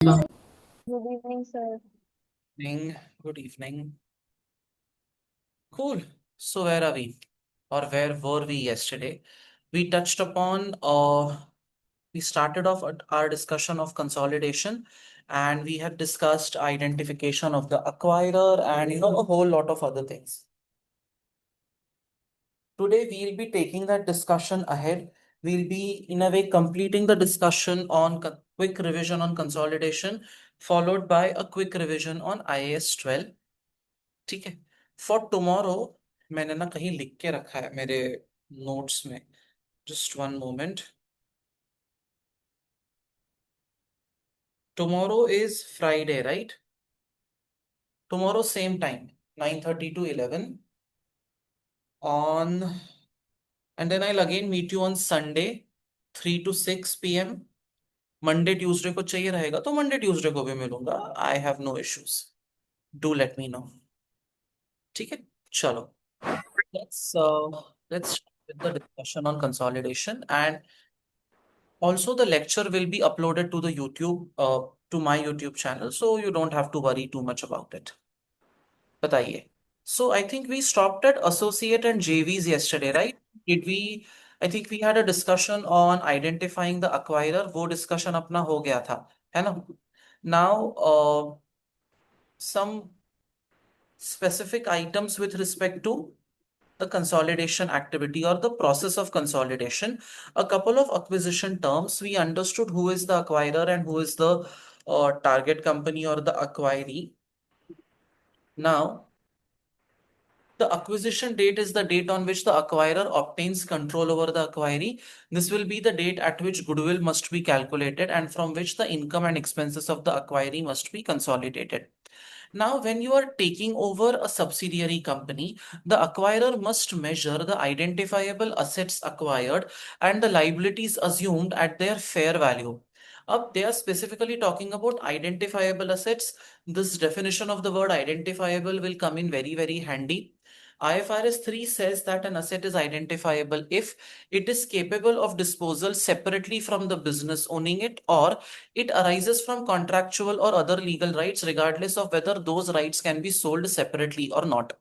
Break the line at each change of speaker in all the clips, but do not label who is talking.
Good evening, sir.
Evening. Good evening. Cool. So where are we? Or where were we yesterday? We touched upon we started off at our discussion of consolidation, and we had discussed identification of the acquirer and a whole lot of other things. Today we'll be taking that discussion ahead. We'll be in a way completing the discussion on quick revision on consolidation, followed by a quick revision on IAS 12. ठीक है. For tomorrow मैंने ना कहीं लिख के रखा है मेरे नोट्स में. Just one moment. Tomorrow is Friday, right? Tomorrow same time 9:30 to 11 on, and then I'll again meet you on Sunday 3 to 6 p.m. Monday Tuesday को चाहिए रहेगा तो मंडे ट्यूसडे को भी मिलूंगा. I have no issues. Do let me know. ठीक है. चलो. Let's start with the discussion on consolidation. And also, the lecture will be uploaded to the YouTube, to my YouTube channel, so you don't have to worry too much about it. बताइए. So I think we stopped at associate and JVs yesterday, right? Did we? I think we had a discussion on identifying the acquirer. वो discussion अपना हो गया था, है ना? Now, some specific items with respect to the consolidation activity or the process of consolidation. A couple of acquisition terms. We understood who is the acquirer and who is the target company or the acquiree. Now, the acquisition date is the date on which the acquirer obtains control over the acquiree. This will be the date at which goodwill must be calculated and from which the income and expenses of the acquiree must be consolidated. Now, when you are taking over a subsidiary company, the acquirer must measure the identifiable assets acquired and the liabilities assumed at their fair value. Up, they are specifically talking about identifiable assets. This definition of the word identifiable will come in very, very handy. IFRS 3 says that an asset is identifiable if it is capable of disposal separately from the business owning it, or it arises from contractual or other legal rights, regardless of whether those rights can be sold separately or not.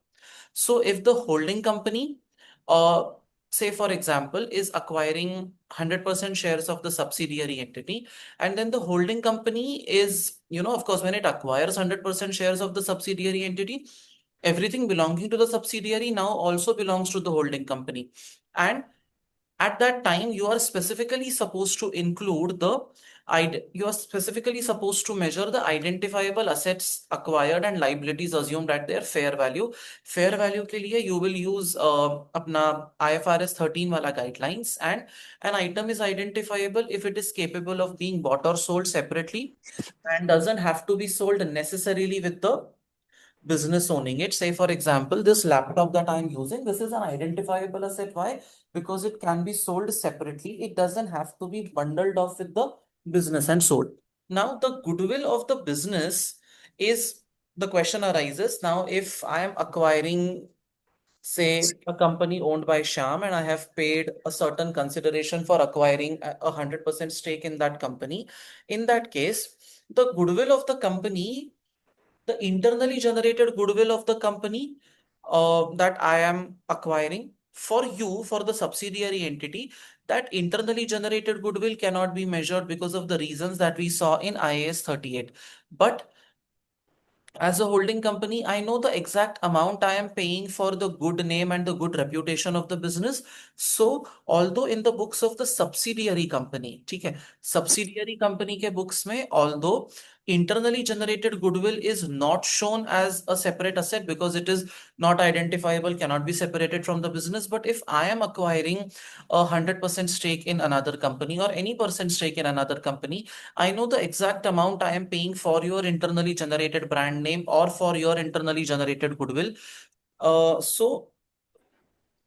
So, if the holding company, uh, say for example, is acquiring 100% shares of the subsidiary entity, and then the holding company is, of course, when it acquires 100% shares of the subsidiary entity, everything belonging to the subsidiary now also belongs to the holding company. And at that time, you are specifically supposed to include the you are specifically supposed to measure the identifiable assets acquired and liabilities assumed at their fair value. Fair value के लिए you will use अपना IFRS 13 वाला guidelines, and an item is identifiable if it is capable of being bought or sold separately and doesn't have to be sold necessarily with the business owning it. Say, for example, this laptop that I'm using, this is an identifiable asset. Why? Because it can be sold separately. It doesn't have to be bundled off with the business and sold. Now, the goodwill of the business is the question arises. Now, if I am acquiring, say, a company owned by Sham, and I have paid a certain consideration for acquiring a 100% stake in that company, in that case, the goodwill of the company, the internally generated goodwill of the company that I am acquiring for you, for the subsidiary entity, that internally generated goodwill cannot be measured because of the reasons that we saw in IAS 38. But as a holding company, I know the exact amount I am paying for the good name and the good reputation of the business. So, although in the books of the subsidiary company, ठीक है, subsidiary company के books में, although internally generated goodwill is not shown as a separate asset because it is not identifiable, cannot be separated from the business. But if I am acquiring 100% stake in another company or any percent stake in another company, I know the exact amount I am paying for your internally generated brand name or for your internally generated goodwill. So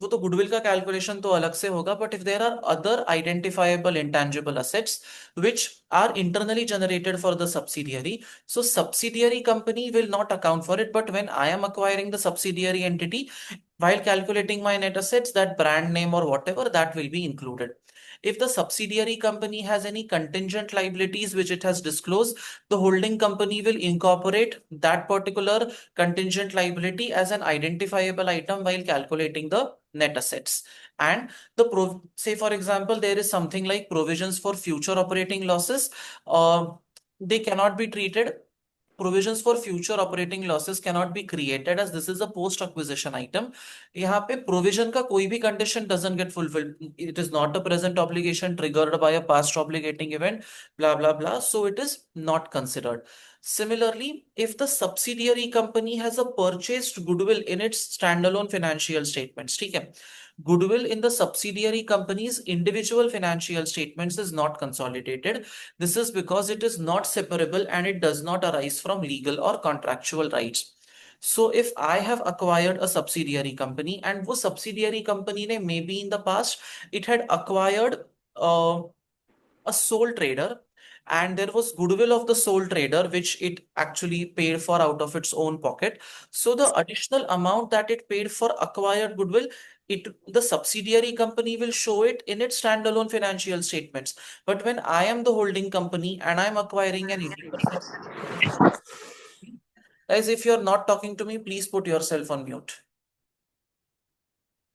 वो तो goodwill का calculation तो अलग से होगा, but if there are other identifiable intangible assets which are internally generated for the subsidiary, so subsidiary company will not account for it, but when I am acquiring the subsidiary entity, while calculating my net assets, that brand name or whatever, that will be included. If the subsidiary company has any contingent liabilities which it has disclosed, the holding company will incorporate that particular contingent liability as an identifiable item while calculating the net assets. And say for example, there is something like provisions for future operating losses. They cannot be treated Provisions for future operating losses cannot be created as this is a post acquisition item. यहाँ पे provision का कोई भी condition doesn't get fulfilled. It is not a present obligation triggered by a past obligating event, blah blah blah, so it is not considered. Similarly, if the subsidiary company has a purchased goodwill in its standalone financial statements, ठीक है, goodwill in the subsidiary company's individual financial statements is not consolidated. This is because it is not separable and it does not arise from legal or contractual rights. So if I have acquired a subsidiary company and वो subsidiary company ने maybe in the past it had acquired uh, a sole trader, and there was goodwill of the sole trader which it actually paid for out of its own pocket. So the additional amount that it paid for acquired goodwill, the subsidiary company will show it in its standalone financial statements. But when I am the holding company and I'm acquiring an 80%, guys, if you're not talking to me, please put yourself on mute.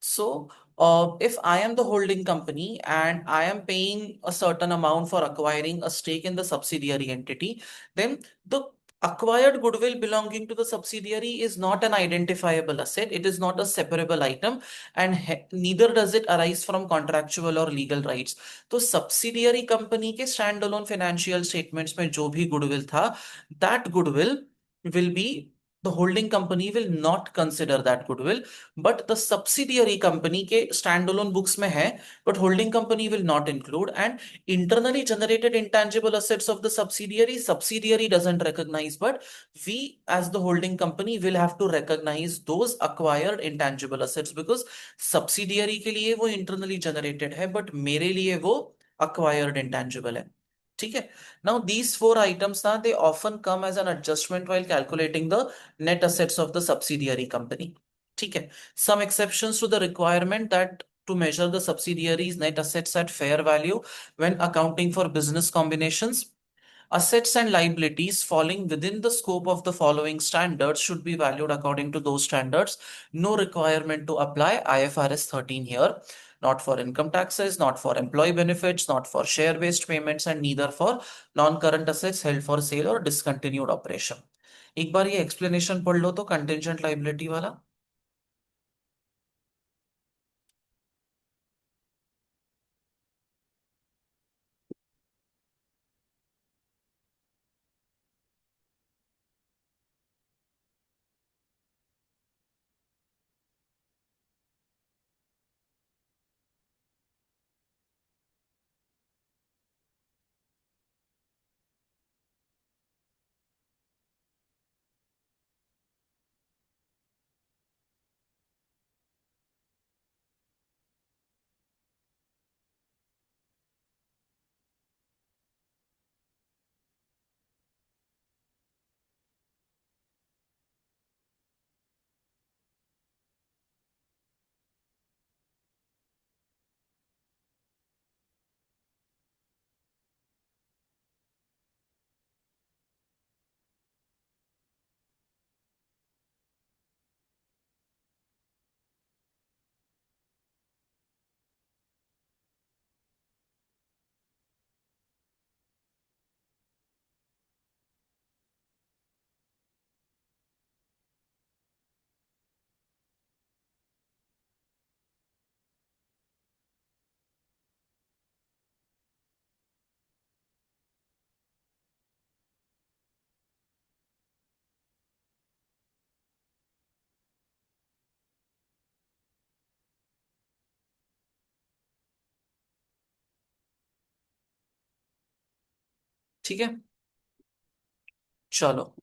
So, if I am the holding company and I am paying a certain amount for acquiring a stake in the subsidiary entity, then the acquired goodwill belonging to the subsidiary is not an identifiable asset. It is not a separable item, and neither does it arise from contractual or legal rights. तो subsidiary company के standalone financial statements में जो भी goodwill था, that goodwill will be the holding company will not consider that goodwill, but the subsidiary company के standalone books में है, but holding company will not include. And internally generated intangible assets of the subsidiary doesn't recognize, but we as the holding company will have to recognize those acquired intangible assets because subsidiary के लिए वो internally generated है, but मेरे लिए वो acquired intangible है. ठीक है. Now these four items ना they often come as an adjustment while calculating the net assets of the subsidiary company. ठीक है. Some exceptions to the requirement that to measure the subsidiary's net assets at fair value when accounting for business combinations. Assets and liabilities falling within the scope of the following standards should be valued according to those standards. No requirement to apply IFRS 13 here. Not for income taxes, not for employee benefits, not for share-based payments, and neither for non-current assets held for sale or discontinued operation. एक बार ये explanation पढ़ लो तो contingent liability वाला. ठीक है. चलो.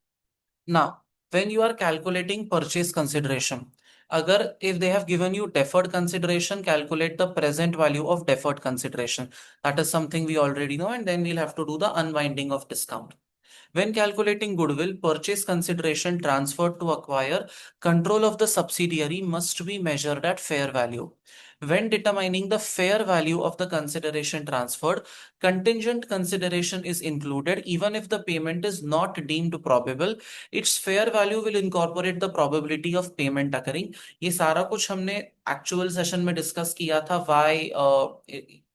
Now, when you are calculating purchase consideration, agar if they have given you deferred consideration, calculate the present value of deferred consideration. That is something we already know, and then we'll have to do the unwinding of discount. When calculating goodwill, purchase consideration transferred to acquire control of the subsidiary must be measured at fair value. When determining the fair value of the consideration transferred, contingent consideration is included even if the payment is not deemed probable. Its fair value will incorporate the probability of payment occurring. ये सारा कुछ हमने actual session में discuss किया था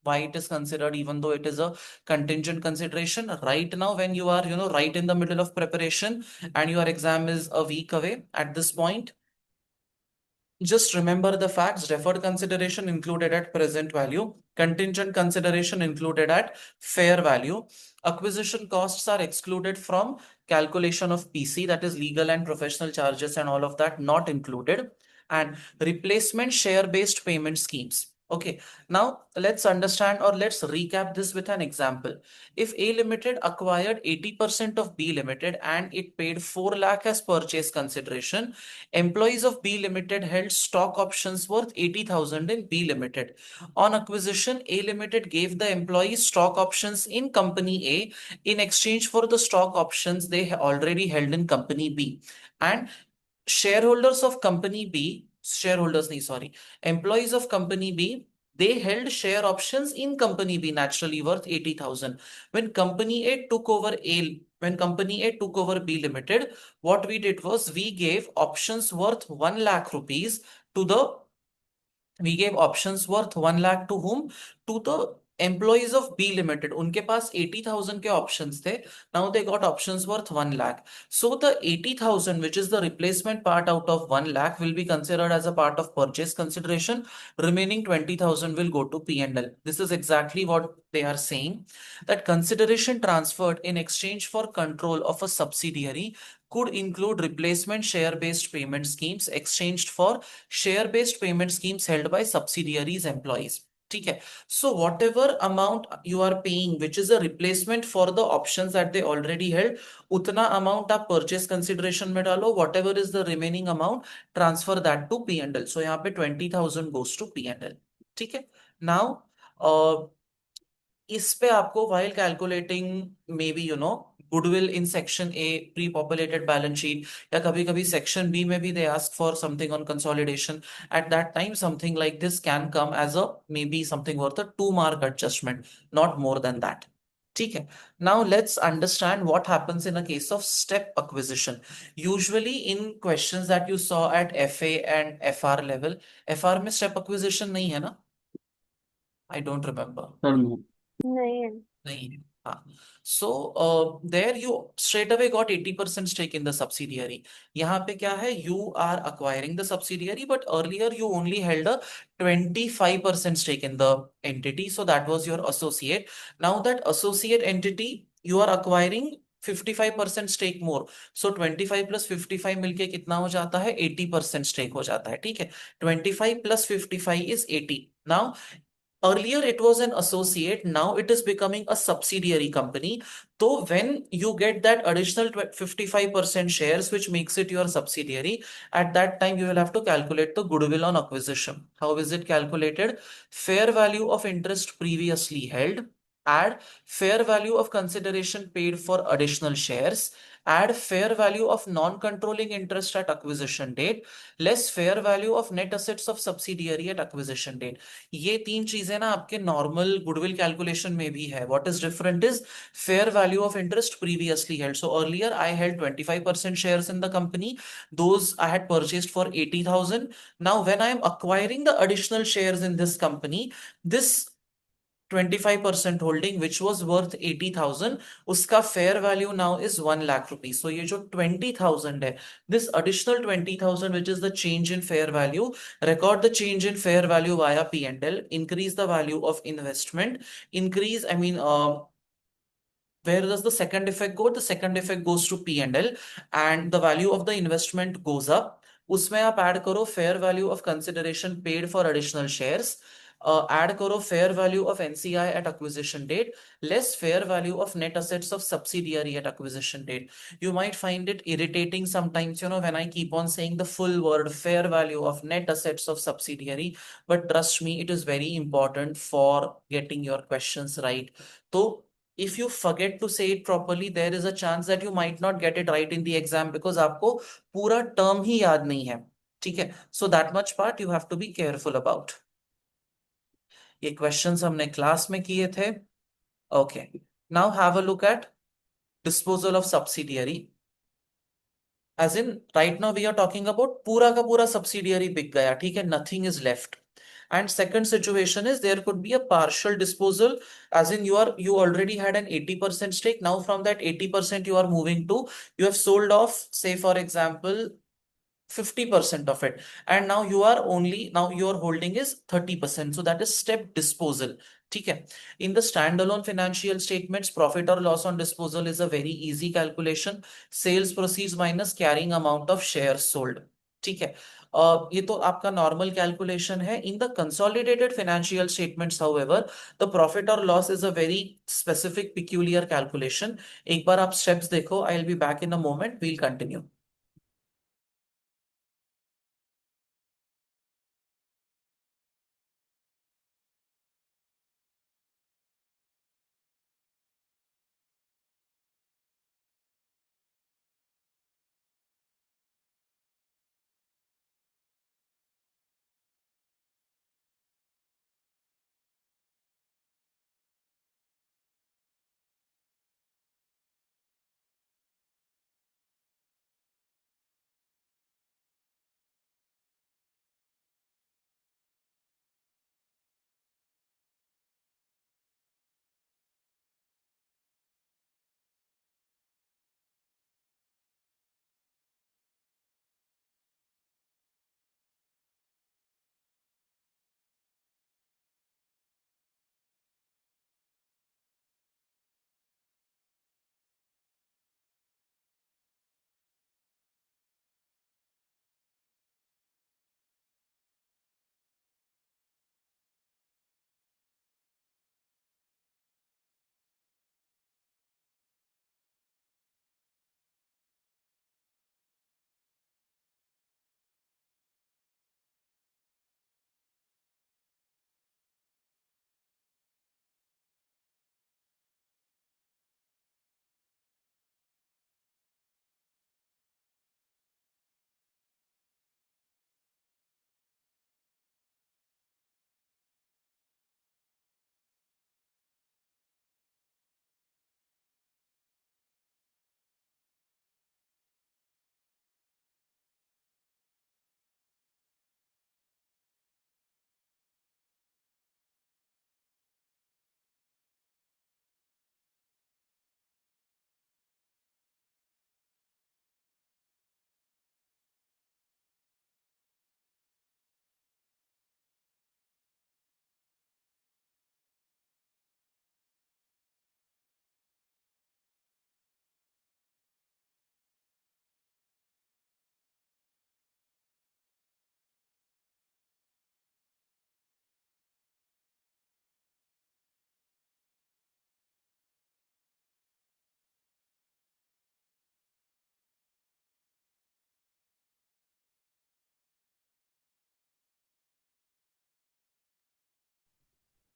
why it is considered even though it is a contingent consideration. Right now, when you are, right in the middle of preparation and your exam is a week away at this point, just remember the facts. Deferred consideration included at present value. Contingent consideration included at fair value. Acquisition costs are excluded from calculation of PC, that is legal and professional charges and all of that not included. And replacement share-based payment schemes. Okay, now let's understand or let's recap this with an example. If A Limited acquired 80% of B Limited and it paid 4 lakh as purchase consideration, employees of B Limited held stock options worth 80,000 in B Limited. On acquisition, A Limited gave the employees stock options in Company A in exchange for the stock options they already held in Company B. And shareholders of Company B, shareholders, nahi, sorry, employees of Company B, they held share options in Company B naturally worth 80,000. When Company A took over B Limited, what we did was we gave options worth 1 lakh rupees to the we gave options worth 1 lakh to whom? To the employees of B Limited. उनके पास 80,000 के options थे. Now they got options worth 1 lakh. So the 80,000, which is the replacement part out of 1 lakh, will be considered as a part of purchase consideration. Remaining 20,000 will go to P&L. This is exactly what they are saying, that consideration transferred in exchange for control of a subsidiary could include replacement share-based payment schemes exchanged for share-based payment schemes held by subsidiaries employees. ठीक है. So whatever amount you are paying, which is a replacement for the options that they already held, उतना amount आप purchase consideration में डालो. Whatever is the remaining amount, transfer that to P&L. So यहाँ पे 20,000 goes to P&L. ठीक है. Now, इस पे आपको while calculating maybe goodwill in section A pre-populated balance sheet, या कभी कभी section B में भी they ask for something on consolidation, at that time something like this can come as a maybe something worth a 2 mark adjustment, not more than that. ठीक है. Now let's understand what happens in a case of step acquisition. Usually in questions that you saw at FA and FR level, FR में step acquisition नहीं है ना? I don't remember.
Sir no
नहीं है।
नहीं है. हाँ. So there you straight away got 80% stake in the subsidiary. यहाँ पे क्या है? You are acquiring the subsidiary, but earlier you only held a 25% stake in the entity. So that was your associate. Now that associate entity, you are acquiring 55% stake more. So 25 plus 55 मिलके कितना हो जाता है? 80% stake हो जाता है. ठीक है. 25 plus 55 is 80. Now, earlier it was an associate, now it is becoming a subsidiary company. So when you get that additional 55% shares, which makes it your subsidiary, at that time you will have to calculate the goodwill on acquisition. How is it calculated? Fair value of interest previously held, add fair value of consideration paid for additional shares, add fair value of non-controlling interest at acquisition date, less fair value of net assets of subsidiary at acquisition date. ये तीन चीजें ना आपके normal goodwill calculation में भी है. What is different is fair value of interest previously held. So earlier I held 25% shares in the company. Those I had purchased for 80,000. Now when I am acquiring the additional shares in this company, this 25% holding which was worth 80,000, उसका fair value now is 1 lakh rupees. So ये जो 20,000 है, this additional 20,000 which is the change in fair value, record the change in fair value via P&L, increase the value of investment, where does the second effect go? The second effect goes to P&L and the value of the investment goes up. उसमें आप add करो fair value of consideration paid for additional shares, add करो fair value of NCI at acquisition date, less fair value of net assets of subsidiary at acquisition date. You might find it irritating sometimes, when I keep on saying the full word fair value of net assets of subsidiary, but trust me, it is very important for getting your questions right. तो if you forget to say it properly, there is a chance that you might not get it right in the exam because आपको पूरा term ही याद नहीं है. ठीक है. So that much part you have to be careful about. ये questions हमने class में किए थे. Okay. Now have a look at disposal of subsidiary. As in, right now we are talking about पूरा का पूरा subsidiary बिक गया. ठीक है. Nothing is left. And second situation is there could be a partial disposal, as in you already had an 80% stake. Now from that 80% you are moving to, you have sold off, say for example, 50% of it, and now your holding is 30%. So that is step disposal. ठीक है. In the standalone financial statements, profit or loss on disposal is a very easy calculation. Sales proceeds minus carrying amount of shares sold. ठीक है. ये तो आपका normal calculation है. In the consolidated financial statements however, the profit और loss is a very specific peculiar calculation. एक बार आप स्टेप्स देखो. I will be back in a moment. We'll continue.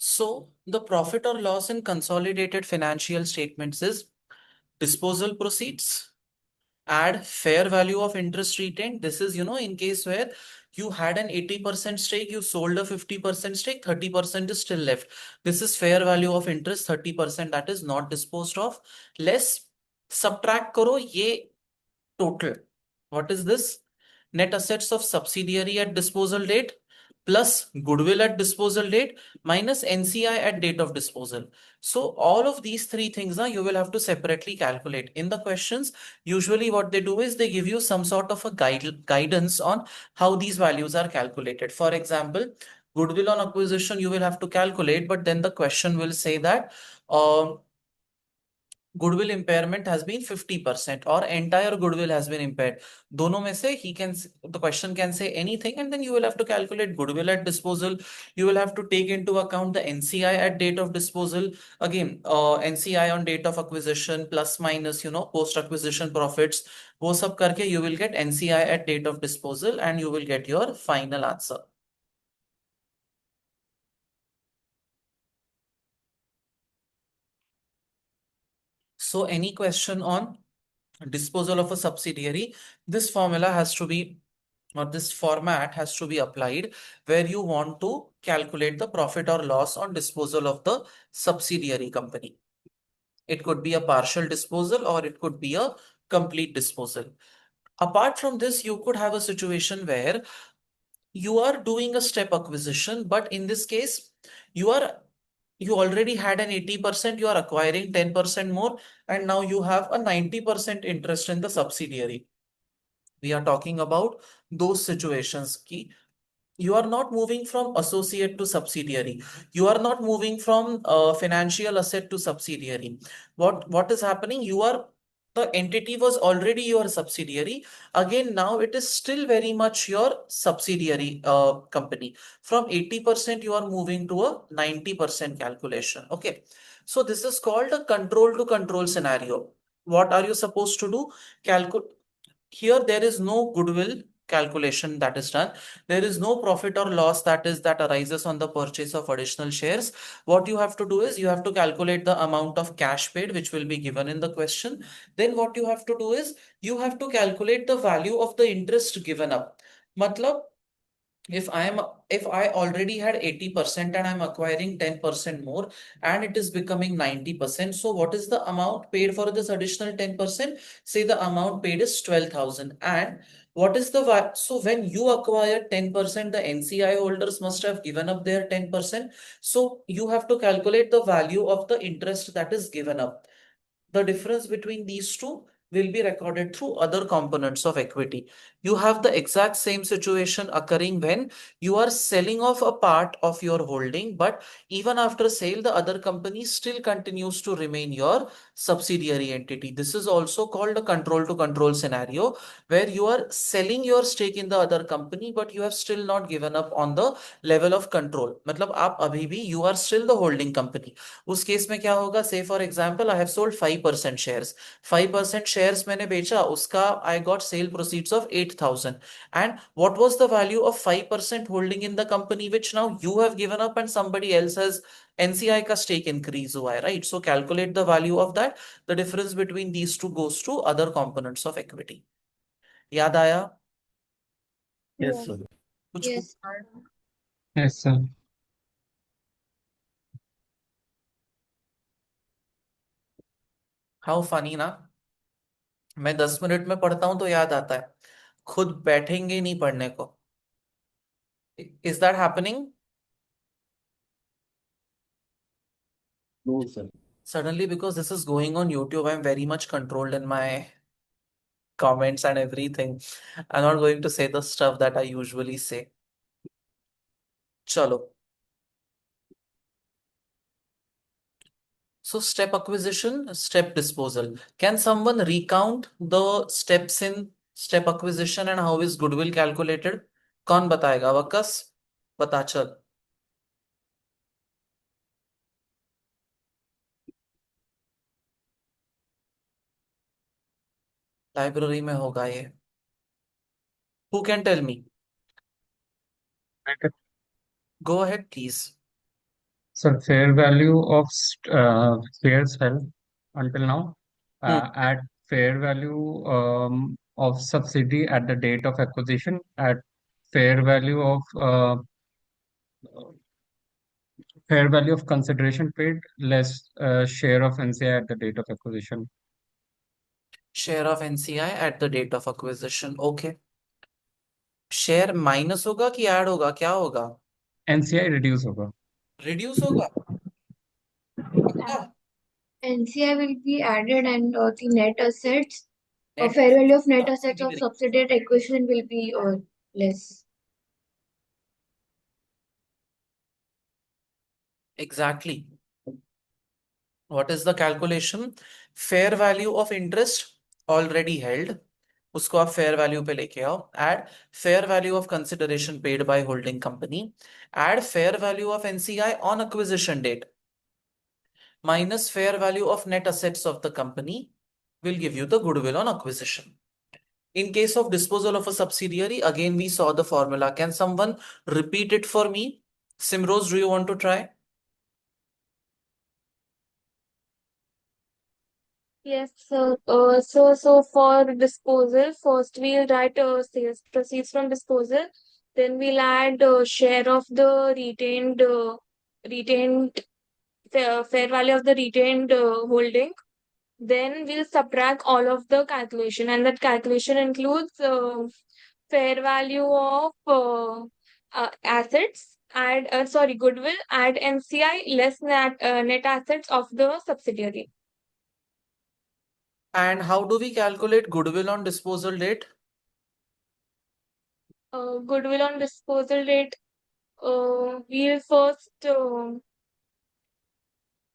So the profit or loss in consolidated financial statements is disposal proceeds, add fair value of interest retained. This is, in case where you had an 80% stake, you sold a 50% stake, 30% is still left. This is fair value of interest, 30% that is not disposed of. Less subtract karo ye total. What is this? Net assets of subsidiary at disposal date plus goodwill at disposal date minus NCI at date of disposal. So all of these three things now you will have to separately calculate. In the questions, usually what they do is they give you some sort of a guidance on how these values are calculated. For example, goodwill on acquisition you will have to calculate, but then the question will say that goodwill impairment has been 50% or entire goodwill has been impaired. दोनों में से the question can say anything, and then you will have to calculate goodwill at disposal. You will have to take into account the NCI at date of disposal. Again, NCI on date of acquisition plus minus, post acquisition profits. वो सब करके you will get NCI at date of disposal and you will get your final answer. So any question on disposal of a subsidiary, this formula has to be, or this format has to be applied where you want to calculate the profit or loss on disposal of the subsidiary company. It could be a partial disposal or it could be a complete disposal. Apart from this, you could have a situation where you are doing a step acquisition, but in this case, you are you already had an 80%, you are acquiring 10% more, and now you have a 90% interest in the subsidiary. We are talking about those situations. Ki you are not moving from associate to subsidiary. You are not moving from financial asset to subsidiary. What is happening? The entity was already your subsidiary. Again, now it is still very much your subsidiary company. From 80% you are moving to a 90% calculation. Okay. So this is called a control to control scenario. What are you supposed to do? Calculate. Here there is no goodwill calculation that is done. There is no profit or loss that arises on the purchase of additional shares. What you have to do is you have to calculate the amount of cash paid, which will be given in the question. Then what you have to do is you have to calculate the value of the interest given up. Matlab, if I am if I already had 80% and I'm acquiring 10% more and it is becoming 90%, so what is the amount paid for this additional 10%? Say the amount paid is 12,000. And what is the so when you acquire 10%, the NCI holders must have given up their 10%. So you have to calculate the value of the interest that is given up. The difference between these two will be recorded through other components of equity. You have the exact same situation occurring when you are selling off a part of your holding, but even after sale, the other company still continues to remain your subsidiary entity. This is also called a control to control scenario where you are selling your stake in the other company, but you have still not given up on the level of control. मतलब आप अभी भी you are still the holding company. उस case में क्या होगा? Say for example, I have sold 5% shares. 5% shares मैंने बेचा, उसका I got sale proceeds of 8,000. And what was the value of 5% holding in the company which now you have given up and somebody else has NCI का stake increase हुआ है, right? So calculate the value of that. The difference between these two goes to other components of equity. याद आया?
Yes,
sir.
कुछ
yes.
Yes, sir.
How funny ना, मैं 10 minute में पढ़ता हूं तो याद आता है, खुद बैठेंगे नहीं पढ़ने को. Is that happening?
No, sir.
Suddenly, because this is going on YouTube, I'm very much controlled in my comments and everything. I'm not going to say the stuff that I usually say. Chalo. So step acquisition, step disposal. Can someone recount the steps in step acquisition and how is goodwill calculated? कौन बताएगा? वक्कस बता चल. Library में होगा ये. Who can tell me? Go ahead, please.
So fair value of shares held until now
Hmm.
at fair value of subsidy at the date of acquisition, at fair value of fair value of consideration paid less share of NCI at the date of acquisition.
Share of NCI at the date of acquisition. Okay. Share minus होगा कि add होगा? क्या होगा?
NCI reduce होगा.
Reduce होगा? पक्का?
NCI will be added and the net assets,
net
fair value of net assets of
degree.
subsidiary acquisition will be less.
Exactly. What is the calculation? Fair value of interest already held, उसको आप fair value पे लेके आओ. Add fair value of consideration paid by holding company. Add fair value of NCI on acquisition date minus fair value of net assets of the company will give you the goodwill on acquisition. In case of disposal of a subsidiary, again we saw the formula. Can someone repeat it for me? Simrose, do you want to try?
Yes, so for disposal, first we'll write sales proceeds from disposal. Then we'll add share of the retained fair value of the retained holding. Then we'll subtract all of the calculation, and that calculation includes fair value of assets, add sorry, goodwill, add NCI less net assets of the subsidiary.
And how do we calculate goodwill on disposal date?
Goodwill on disposal date, we'll first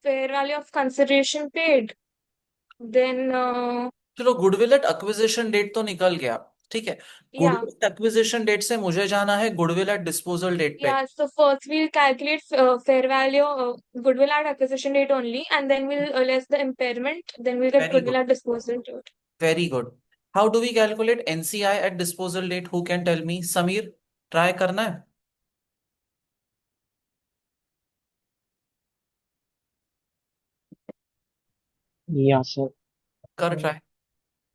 fair value of consideration paid. Then,
चलो goodwill at acquisition date तो निकल गया, ठीक है।
yeah,
goodwill acquisition date से मुझे जाना है गुडविल एट डिस्पोजल डेट पे।
yeah. So first we'll calculate fair value, goodwill at acquisition date only, and then we'll less the impairment. Then we'll get
very
goodwill
good,
at disposal date.
Very good. How do we calculate NCI at disposal date? Who can tell me? Sameer, try करना है?
Yeah, sir.
कर try,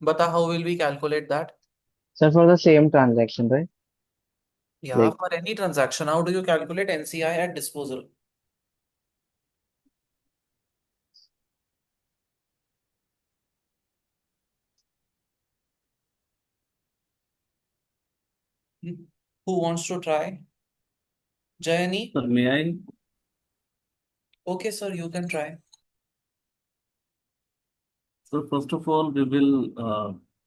बता how will we calculate that?
Sir, for the same transaction, right?
या
Like,
for any transaction how do you calculate NCI at disposal? Who wants to try? Jayani?
Sir, may I?
Okay sir, you can try.
So first of all, we will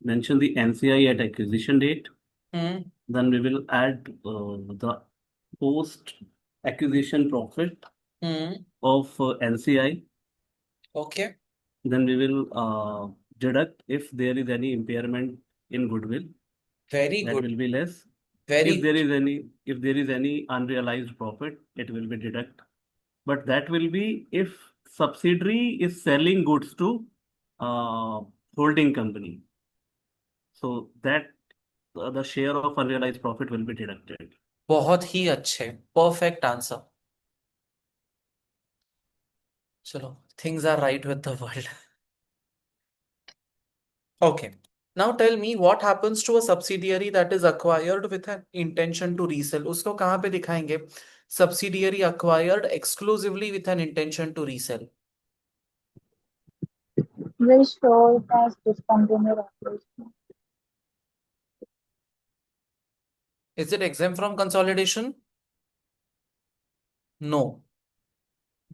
mention the NCI at acquisition date.
Hmm
Then we will add the post acquisition profit
hmm
of NCI.
Okay,
Then we will deduct if there is any impairment in goodwill.
Very
That
good,
will be less.
Very
If there is any unrealized profit, it will be deduct. But that will be if subsidiary is selling goods to uh, holding company. So that the share of unrealized profit will be deducted.
बहुत ही अच्छे, perfect answer. चलो, things are right with the world. Okay. Now tell me what happens to a subsidiary that is acquired with an intention to resell? उसको कहाँ पे दिखाएंगे? Subsidiary acquired exclusively with an intention to resell.
Will show it as discontinued operation.
Is it exempt from consolidation? No.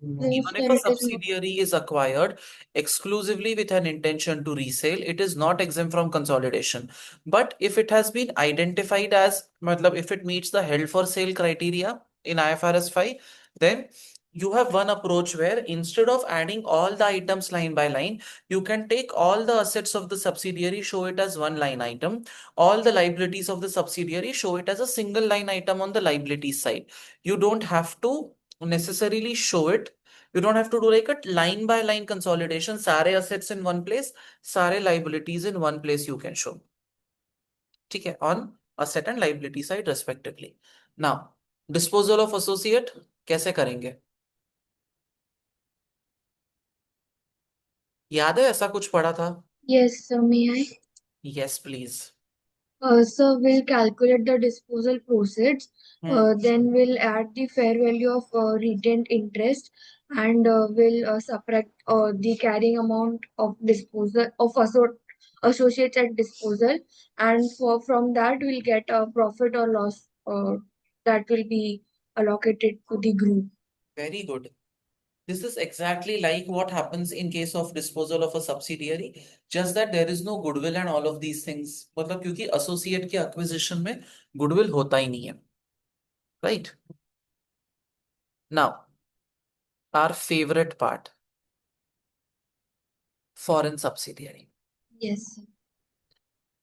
No,
Even
sir,
if a
it is not.
subsidiary is acquired exclusively with an intention to resell, it is not exempt from consolidation. But if it has been identified as, matlab, if it meets the held for sale criteria in IFRS 5, then you have one approach where instead of adding all the items line by line, you can take all the assets of the subsidiary, show it as one line item, all the liabilities of the subsidiary, show it as a single line item on the liabilities side. You don't have to necessarily show it, you don't have to do like a line by line consolidation, सारे assets in one place, सारे liabilities in one place you can show, ठीक है, on asset and liability side respectively. Now disposal of associate कैसे करेंगे? याद है ऐसा कुछ पढ़ा था?
Yes, sir, may I?
Yes please.
So we'll calculate the disposal proceeds. Then we'll add the fair value of retained interest, and we'll subtract the carrying amount of disposal of associates at disposal, and from that we'll get a profit or loss that will be allocated to the group.
Very good. This is exactly like what happens in case of disposal of a subsidiary, just that there is no goodwill and all of these things, मतलब क्योंकि associate के acquisition में goodwill होता ही नहीं है, right? Now our favorite part, foreign subsidiary.
Yes, sir.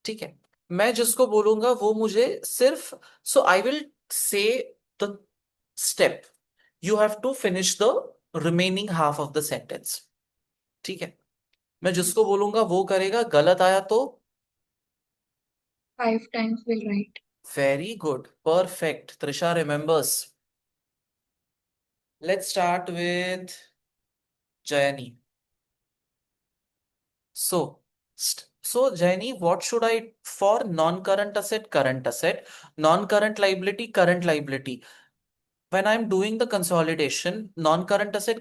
ठीक है, मैं जिसको बोलूंगा वो मुझे सिर्फ, so I will say the step, you have to finish the remaining half of the sentence, ठीक है? मैं जिसको बोलूंगा वो करेगा, गलत आया तो
5 times we'll write.
Very good, perfect, Trisha remembers. Let's start with Jaini. So, Jaini, what should I for non-current asset, current asset, non-current liability, current liability? When I'm doing the consolidation, non-current asset,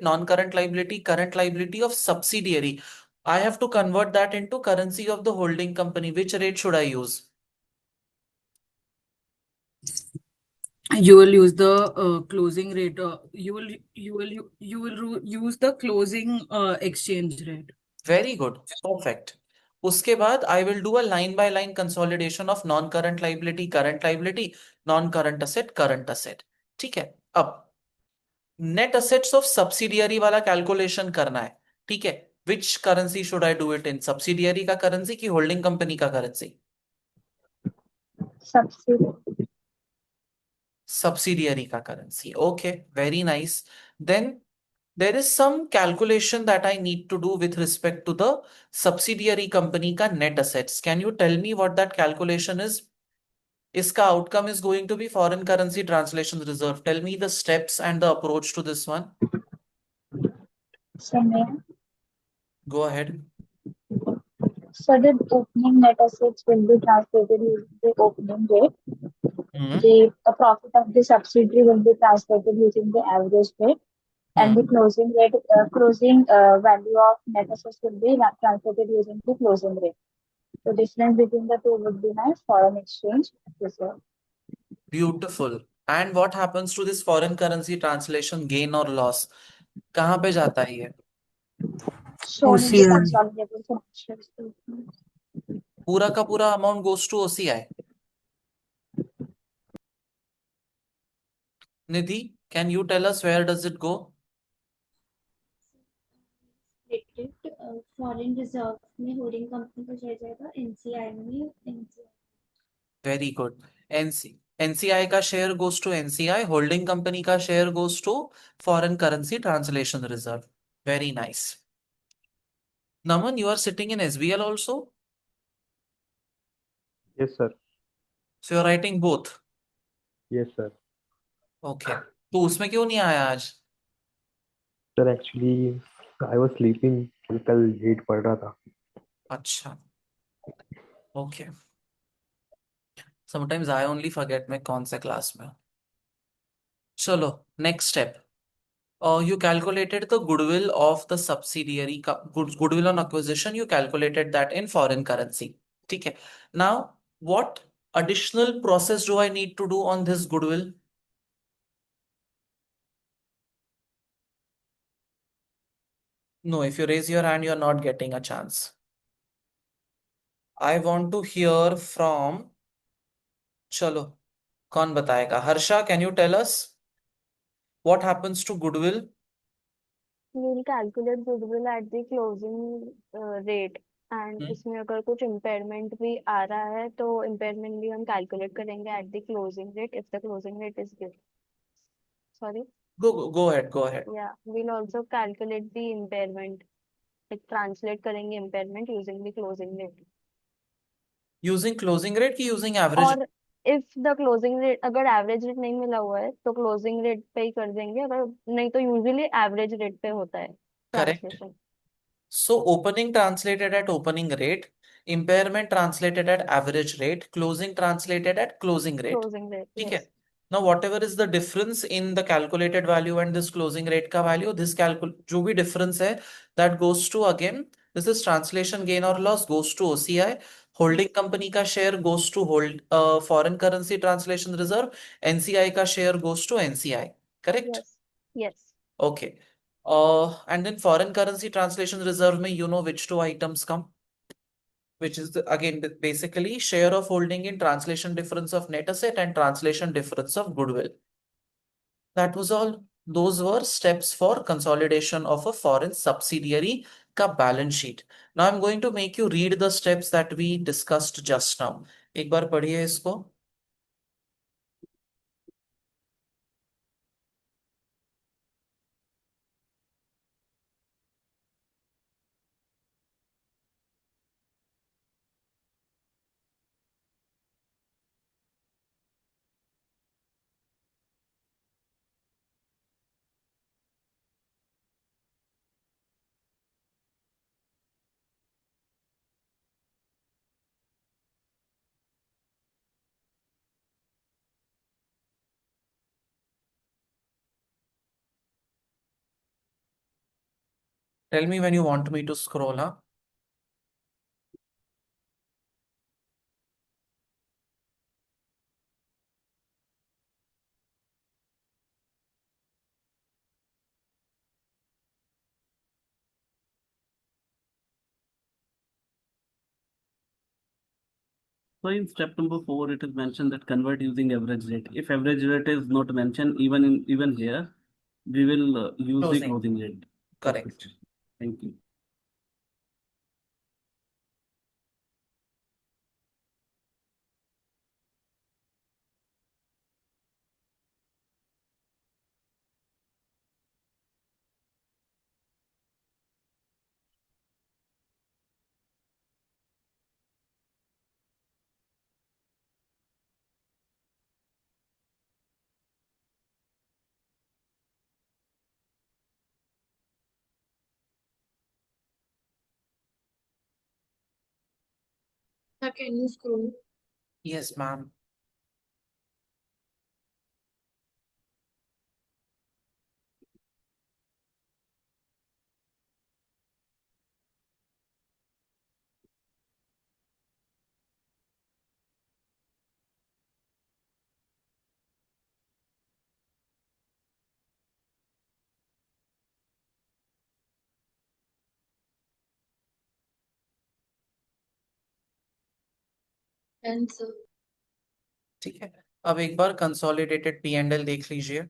non-current liability, current liability of subsidiary, I have to convert that into currency of the holding company. Which rate should I use?
You will use the closing rate. Use the closing exchange rate.
Very good. Perfect. उसके बाद I will do a line by line consolidation of non-current liability, current liability, non-current asset, current asset. ठीक है. अब net assets of subsidiary वाला calculation करना है. ठीक है. Which currency should I do it in? Subsidiary का करेंसी की होल्डिंग कंपनी का currency?
Subsidiary.
Subsidiary ka currency. Okay, very nice. Then there is some calculation that I need to do with respect to the subsidiary company ka net assets. Can you tell me what that calculation is? Iska outcome is going to be foreign currency translation reserve. Tell me the steps and the approach to this one.
So,
Go ahead.
so the opening net assets will be translated using the opening rate.
Hmm.
The profit of the subsidiary will be translated using the average rate, and the closing rate, closing value of net assets will be translated using the closing rate. The difference between the two would be my foreign exchange reserve.
Beautiful. And what happens to this foreign currency translation gain or loss? कहाँ पे जाता है ये?
Shown in the
OCI.
consolidated financial statement.
पूरा का पूरा amount गोes to OCI. Nidhi, can you tell us where does it go?
Foreign reserve में holding company को चला जाएगा, एनसीआई में एनसीआई.
Very good. NCI का share goes to NCI, holding company का share goes to foreign currency translation reserve. Very nice. Naman, you are sitting in SBL also?
Yes, sir.
So you're writing both.
Yes, sir.
Okay. तो उसमें क्यों नहीं आया आज?
Sir, actually, I was sleeping. कल late पढ़ रहा था.
अच्छा. Okay. Sometimes I only forget मैं कौन से क्लास में. चलो, next step. You calculated the goodwill of the subsidiary, goodwill on acquisition, you calculated that in foreign currency. ठीक है. Now, what additional process do I need to do on this goodwill? No, if you raise your hand, you're not getting a chance. I want to hear from, चलो, कौन बताएगा? Harsha, can you tell us what happens to goodwill?
We'll calculate goodwill at the closing rate, and इसमें अगर कुछ impairment भी आ रहा है तो impairment भी हम calculate करेंगे at the closing rate if the closing rate is given. Sorry.
Go ahead, go ahead.
Yeah, we'll also calculate the impairment. Like translate करेंगे impairment using the closing rate.
Using closing rate कि using average?
और if the closing rate अगर average rate नहीं मिला हुआ है तो closing rate पे ही कर देंगे, अगर नहीं तो usually average rate पे होता है
Correct.
translation.
So opening translated at opening rate, impairment translated at average rate, closing translated at closing rate.
Closing rate,
ठीक
yes.
है. Now whatever is the difference in the calculated value and this closing rate का value, this जो भी difference है, that goes to again, this is translation gain or loss goes to OCI. Holding company का share goes to foreign currency translation reserve. NCI का share goes to NCI. Correct?
Yes. Yes.
Okay. And then foreign currency translation reserve में you know which two items come? Which is again basically share of holding in translation difference of net asset and translation difference of goodwill. That was all. Those were steps for consolidation of a foreign subsidiary का balance sheet. Now I'm going to make you read the steps that we discussed just now. एक बार पढ़िए इसको. Tell me when you want me to scroll, huh?
So in step number 4, it is mentioned that convert using average rate. If average rate is not mentioned even here, we will use the
Closing.
closing rate.
Correct.
Perfect. Thank you.
Can you scroll?
Yes, ma'am.
And so,
ठीक है, अब एक बार consolidated P&L देख लीजिए।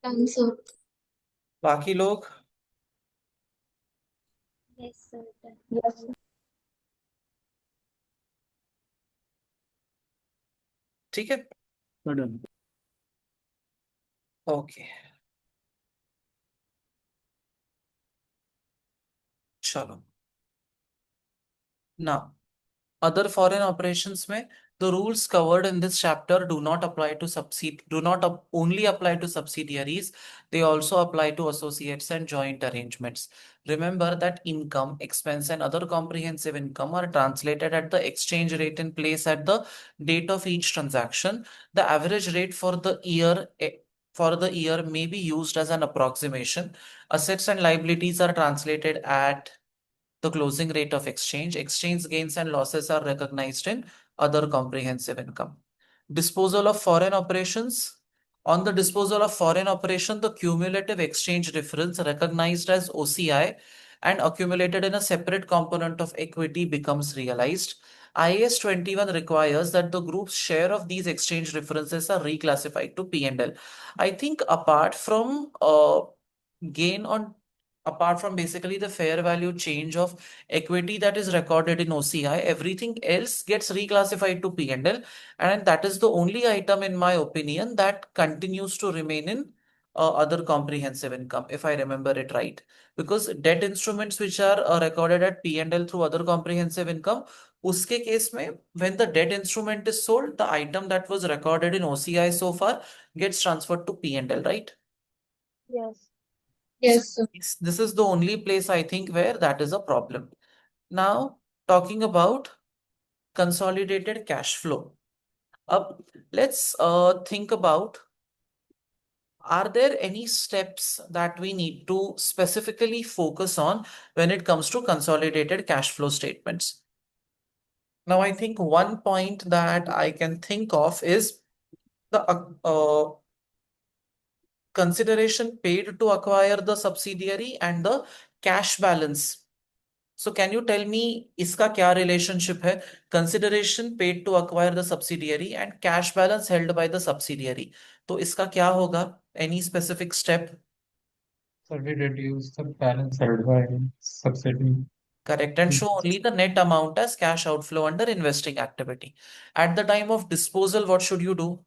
done, sir.
बाकी लोग
Yes, sir. Done.
Yes, sir.
ठीक है,
So done.
ओके, चलो। Now, other foreign operations में the rules covered in this chapter do not apply to only apply to subsidiaries, they also apply to associates and joint arrangements. Remember that income, expense, and other comprehensive income are translated at the exchange rate in place at the date of each transaction. The average rate for the year may be used as an approximation. Assets and liabilities are translated at the closing rate of exchange. Exchange gains and losses are recognized in other comprehensive income. Disposal of foreign operations. On the disposal of foreign operation, the cumulative exchange difference recognized as OCI and accumulated in a separate component of equity becomes realized. IAS 21 requires that the group's share of these exchange differences are reclassified to P&L. I think gain on apart from basically the fair value change of equity that is recorded in OCI, everything else gets reclassified to P&L, and that is the only item, in my opinion, that continues to remain in other comprehensive income, if I remember it right. Because debt instruments which are recorded at P&L through other comprehensive income, uske case mein, when the debt instrument is sold, the item that was recorded in OCI so far gets transferred to P&L, right?
Yes.
Yes, sir.
This is the only place I think where that is a problem. Now, talking about consolidated cash flow. Let's think about, are there any steps that we need to specifically focus on when it comes to consolidated cash flow statements? Now, I think one point that I can think of is the consideration paid to acquire the subsidiary and the cash balance. So can you tell me इसका क्या relationship है? Consideration paid to acquire the subsidiary and cash balance held by the subsidiary. तो इसका क्या होगा? Any specific step?
So we reduce the balance held by subsidy.
Correct, and show only the net amount as cash outflow under investing activity. At the time of disposal, what should you do?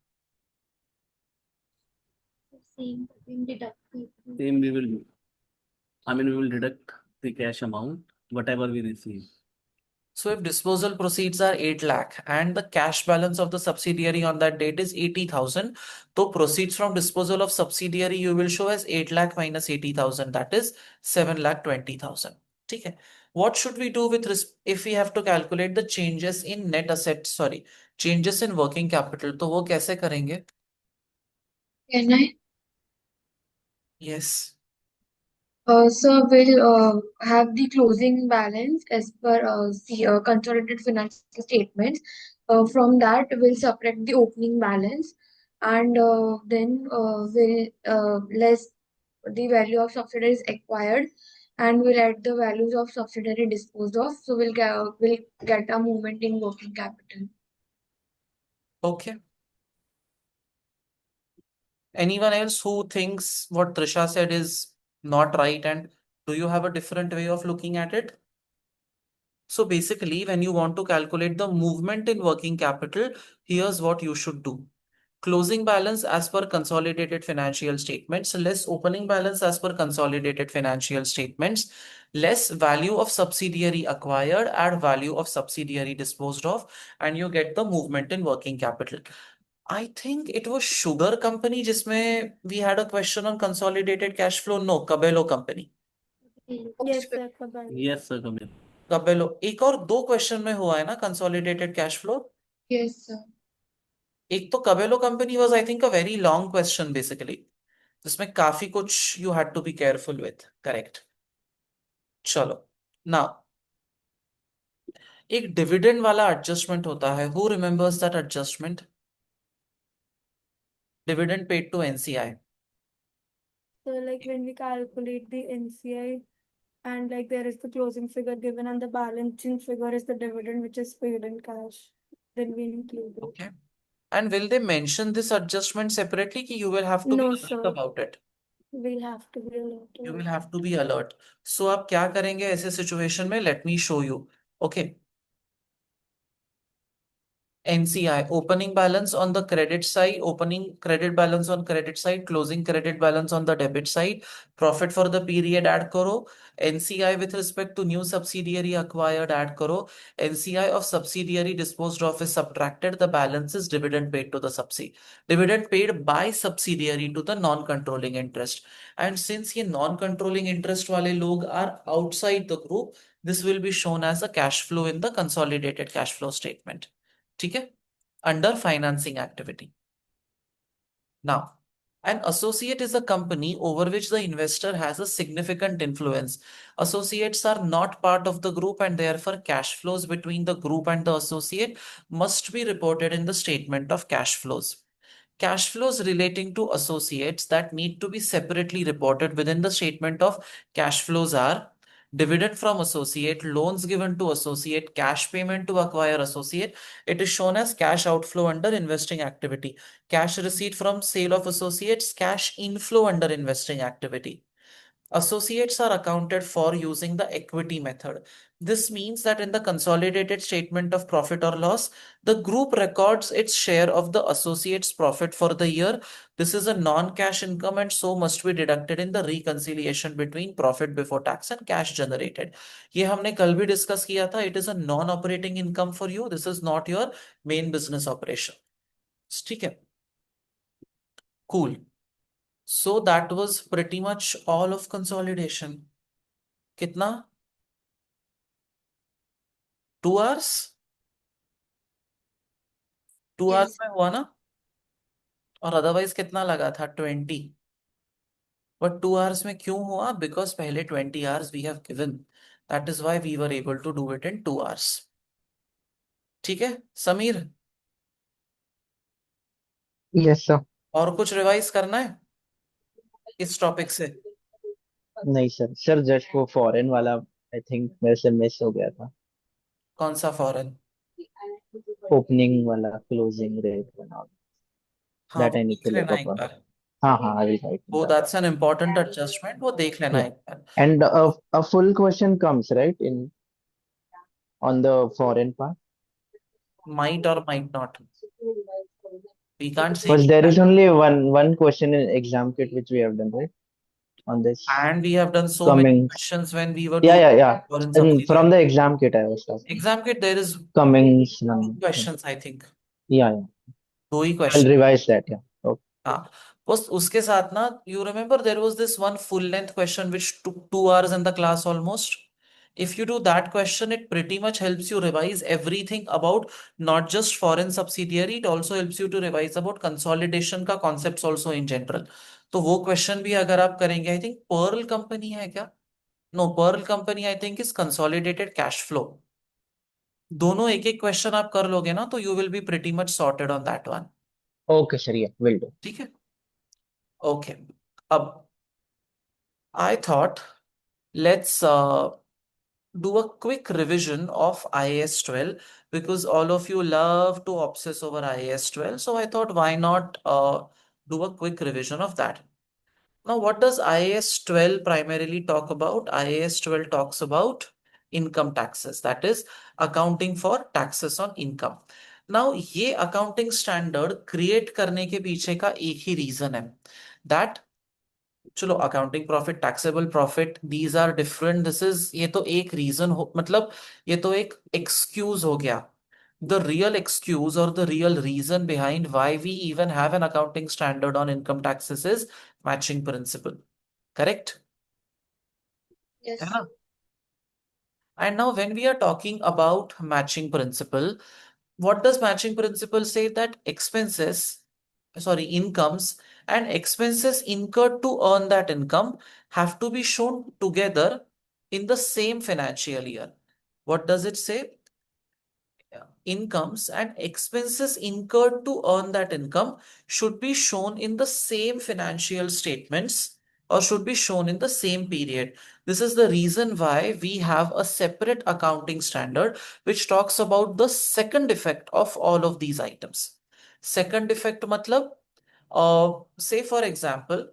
Same deduct.
Same we will do. We will deduct the cash amount, whatever we receive.
So if disposal proceeds are 8 lakh and the cash balance of the subsidiary on that date is 80,000, so proceeds from disposal of subsidiary you will show as 8 lakh minus 80,000, that is 7 lakh 20,000. Okay. What should we do with if we have to calculate the changes in net assets, sorry, changes in working capital, तो वो कैसे करेंगे?
Can I?
Yes.
So we'll have the closing balance as per consolidated financial statements. From that, we'll subtract the opening balance, and then we'll less the value of subsidiaries acquired, and we'll add the values of subsidiary disposed of. So we'll get a movement in working capital.
Okay. Anyone else who thinks what Trisha said is not right, and do you have a different way of looking at it? So basically, when you want to calculate the movement in working capital, here's what you should do. Closing balance as per consolidated financial statements, less opening balance as per consolidated financial statements, less value of subsidiary acquired, add value of subsidiary disposed of, and you get the movement in working capital. I think it was Sugar Company जिसमें we had a question on consolidated cash flow. No, Cabello Company.
Yes, sir, Kabir.
Yes, sir, Kabir.
Cabello. एक और दो question में हुआ है ना consolidated cash flow.
Yes, sir.
एक तो Cabello Company was I think a very long question basically. जिसमें काफी कुछ you had to be careful with. Correct. चलो. Now, एक डिविडेंड वाला एडजस्टमेंट होता है. Who remembers that adjustment? Dividend paid to NCI.
So like when we calculate the NCI and like there is the closing figure given and the balancing figure is the dividend which is paid in cash, then we include it.
Okay. And will they mention this adjustment separately कि you will have to
No,
be alert
sir.
about it?
We'll have to be alert.
You will have to be alert. So आप क्या करेंगे ऐसे situation में? Let me show you. Okay. NCI, opening balance on the credit side, opening credit balance on credit side, closing credit balance on the debit side, profit for the period add karo, NCI with respect to new subsidiary acquired add karo, NCI of subsidiary disposed of is subtracted, the balance is dividend paid to the dividend paid by subsidiary to the non-controlling interest. And since ये non-controlling interest वाले लोग are outside the group, this will be shown as a cash flow in the consolidated cash flow statement. ठीक है, under financing activity. Now, an associate is a company over which the investor has a significant influence. Associates are not part of the group and therefore cash flows between the group and the associate must be reported in the statement of cash flows. Cash flows relating to associates that need to be separately reported within the statement of cash flows are dividend from associate, loans given to associate, cash payment to acquire associate. It is shown as cash outflow under investing activity. Cash receipt from sale of associates, cash inflow under investing activity. Associates are accounted for using the equity method. This means that in the consolidated statement of profit or loss, the group records its share of the associates' profit for the year. This is a non-cash income and so must be deducted in the reconciliation between profit before tax and cash generated. ये हमने कल भी discuss किया था. It is a non-operating income for you. This is not your main business operation. ठीक है? Cool. So that was pretty much all of consolidation. कितना? 2 hours? 2
Yes.
hours में हुआ ना? और अदरवाइज कितना लगा था? 20. बट 2 hours में क्यों हुआ? बिकॉज पहले 20 hours we have given. That is why we were able to do it in 2 hours. ठीक है समीर?
Yes, sir.
और कुछ रिवाइज करना है? इस टॉपिक से?
नहीं सर, सर जस्ट वो फॉरेन वाला आई थिंक मेरे से मिस हो गया था।
कौन सा फॉरेन?
ओपनिंग वाला, क्लोजिंग रेट बना,
हाँ,
दैट
वो
आई नीड टू
देख
लुक
लेना
अप
एक
ऑन।
बार।
हाँ हाँ, आई विल राइट
वो
that.
That's an important adjustment, वो देख लेना
Yeah.
एक बार।
And a full question comes, right, in on the foreign part?
Might or might not. We can't say
Because
कि
there is
that.
only one question in exam kit which we have done, right? On this
And we have done so many
Cummings.
questions when we were
Yeah,
doing
yeah, yeah.
foreign
And from
subsidiary.
the exam kit, I was talking.
Exam kit, there is
Cummings
two
one. Yeah,
questions, I think.
yeah.
दो ही
I'll
question.
revise that. Yeah. Okay.
हाँ, बस उसके साथ ना, you remember there was this one full length question which took 2 hours in the class almost. If you do that question, it pretty much helps you revise everything about not just foreign subsidiary, it also helps you to revise about consolidation का concepts also in general. तो वो question भी अगर आप करेंगे, I think Perl company है क्या? No, Pearl company I think is consolidated cash flow. दोनों एक एक क्वेश्चन आप कर लोगे ना, तो you will be pretty much sorted on that one.
Okay, sir. Yeah, will do.
ठीक है, ओके। अब I thought let's do a quick revision of IAS 12 because all of you love to obsess over IAS 12. So I thought why not do a quick revision of that. Now, what does IAS 12 primarily talk about? IAS 12 talks about income taxes, that is accounting for taxes on income. Now, ये accounting standard create करने के पीछे का एक ही reason है that चलो accounting profit, taxable profit, these are different, this is, ये तो एक रीजन हो, मतलब ये तो एक एक्सक्यूज हो गया। द रियल एक्सक्यूज और the real reason behind why we even have an accounting standard on income taxes is matching principle. Correct है
Yes.
ना? And now when we are talking about matching principle, what does matching principle say? That expenses, sorry, incomes and expenses incurred to earn that income have to be shown together in the same financial year. What does it say? Incomes and expenses incurred to earn that income should be shown in the same financial statements or should be shown in the same period. This is the reason why we have a separate accounting standard which talks about the second effect of all of these items. Second effect matlab, say for example,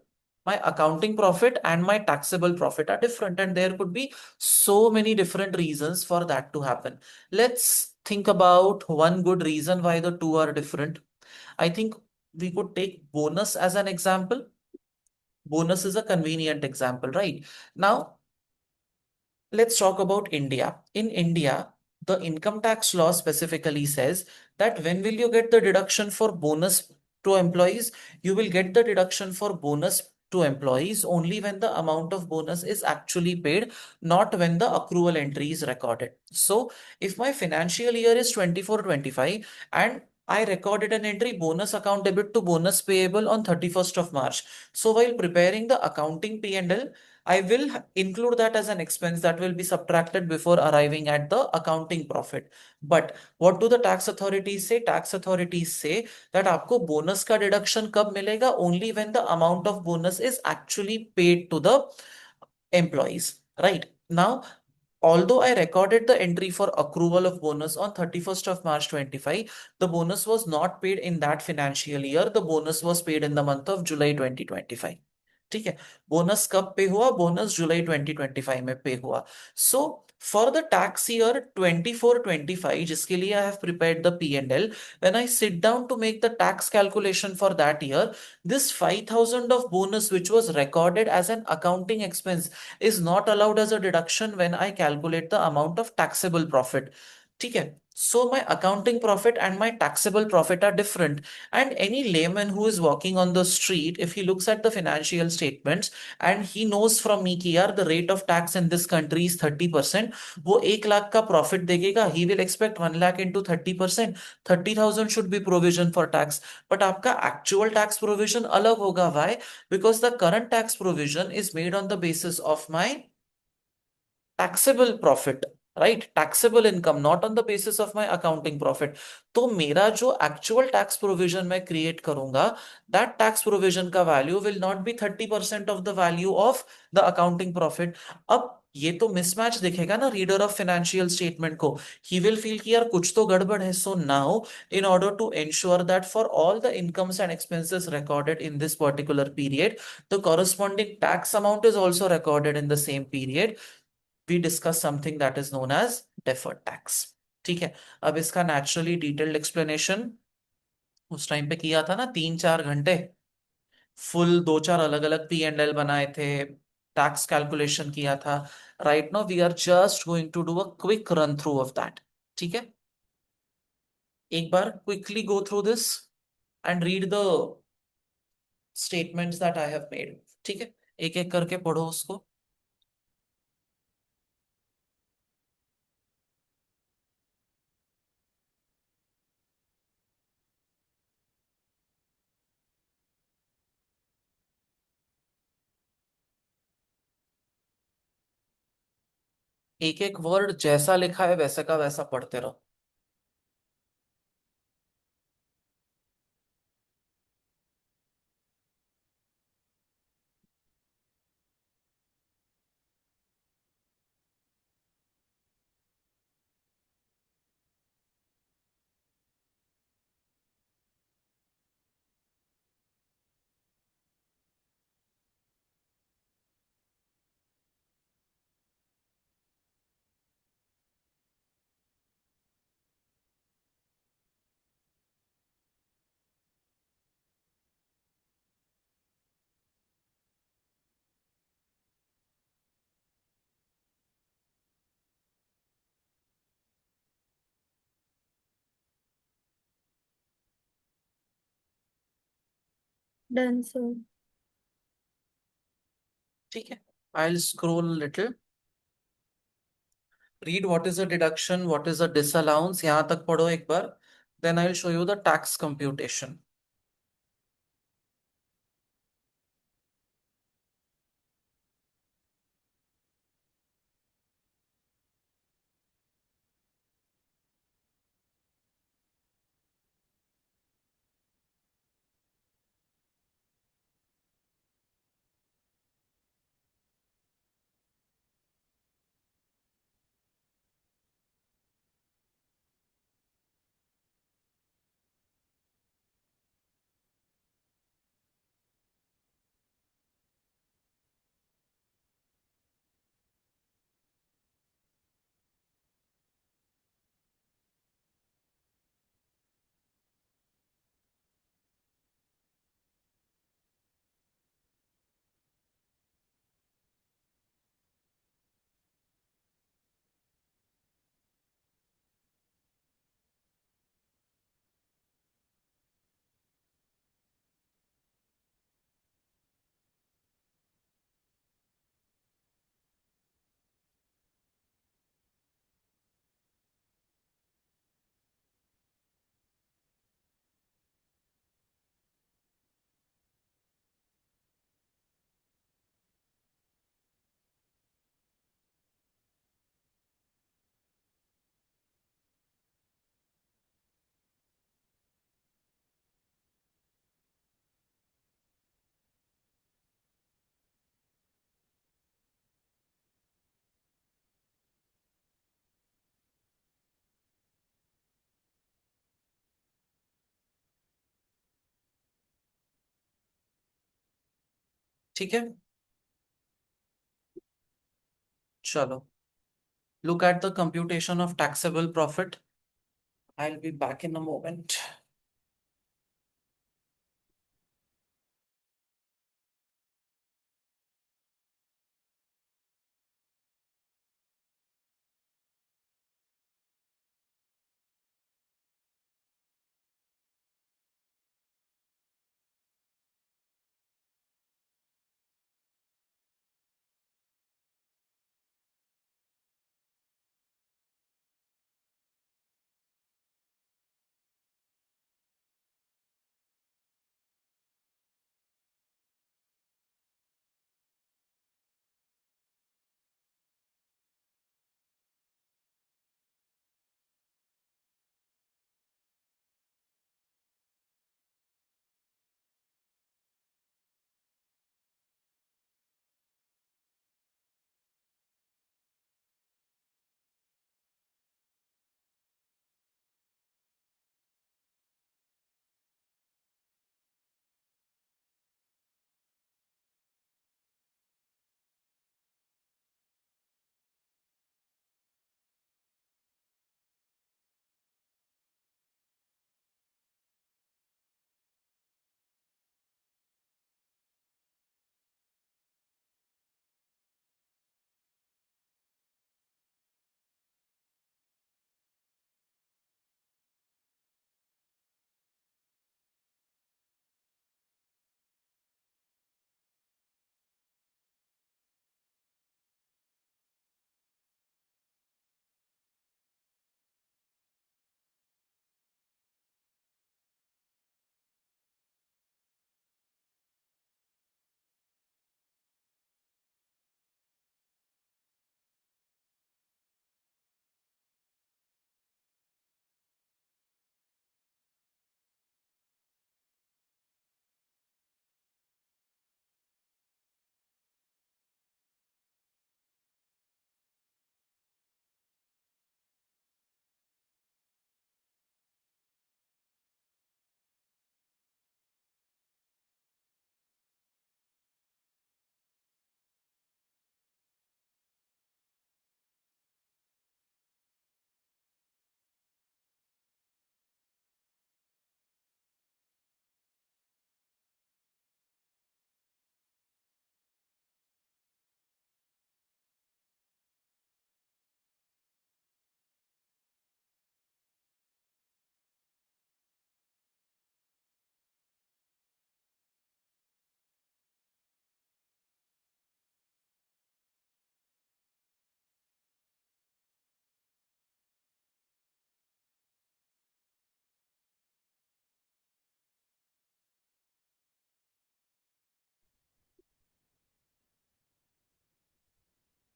my accounting profit and my taxable profit are different, and there could be so many different reasons for that to happen. Let's think about one good reason why the two are different. I think we could take bonus as an example. Bonus is a convenient example, right? Now, let's talk about India. In India, the income tax law specifically says that when will you get the deduction for bonus to employees? You will get the deduction for bonus to employees only when the amount of bonus is actually paid, not when the accrual entry is recorded. So, if my financial year is 24-25 and I recorded an entry bonus account debit to bonus payable on 31st of March. So, while preparing the accounting P&L, I will include that as an expense that will be subtracted before arriving at the accounting profit. But what do the tax authorities say? Tax authorities say that आपको bonus का deduction कब मिलेगा? Only when the amount of bonus is actually paid to the employees. Right now, although I recorded the entry for accrual of bonus on 31st of March 25, the bonus was not paid in that financial year. The bonus was paid in the month of July 2025. ठीक है, bonus कब पे हुआ? Bonus जुलाई 2025 में पे हुआ। So for the tax year 24-25 जिसके लिए I have prepared the P&L, when I sit down to make the tax calculation for that year, this 5,000 of bonus which was recorded as an accounting expense is not allowed as a deduction when I calculate the amount of taxable profit. ठीक है, so my accounting profit and my taxable profit are different. And any layman who is walking on the street, if he looks at the financial statements and he knows from me कि यार the rate of tax in this country is 30%, वो 1 लाख का profit देखेगा, he will expect 1 lakh into 30%, 30,000 should be provision for tax. But आपका actual tax provision अलग होगा. Why? Because the current tax provision is made on the basis of my taxable profit. Right, taxable income, not on the basis of my accounting profit. तो मेरा जो actual tax provision मैं create करूंगा, that tax provision का value will not be 30% of the value of the accounting profit. अब ये तो mismatch दिखेगा ना रीडर ऑफ फाइनेंशियल स्टेटमेंट को, ही विल फील कि यार कुछ तो गड़बड़ है। So now in order to ensure that for all the incomes and expenses recorded in this particular period, the corresponding tax amount is also recorded in the same period. We discuss something that is known as deferred tax। ठीक है, अब इसका naturally detailed explanation उस time पे किया था ना, 3-4 घंटे फुल, 2-4 अलग अलग P&L बनाए थे, टैक्स कैलकुलेशन किया था। Right now we are just going to do a quick run through of that. ठीक है, एक बार quickly go through this and read the statements that I have made. ठीक है, एक एक करके पढ़ो उसको। एक एक वर्ड जैसा लिखा है वैसे का वैसा पढ़ते रहो।
Done, sir.
ठीक है, I'll scroll little, read what is a deduction, what is a disallowance, यहां तक पढ़ो एक बार, then I'll show you the tax computation। ठीक है, चलो, look at the computation of taxable profit। I'll be back in a moment।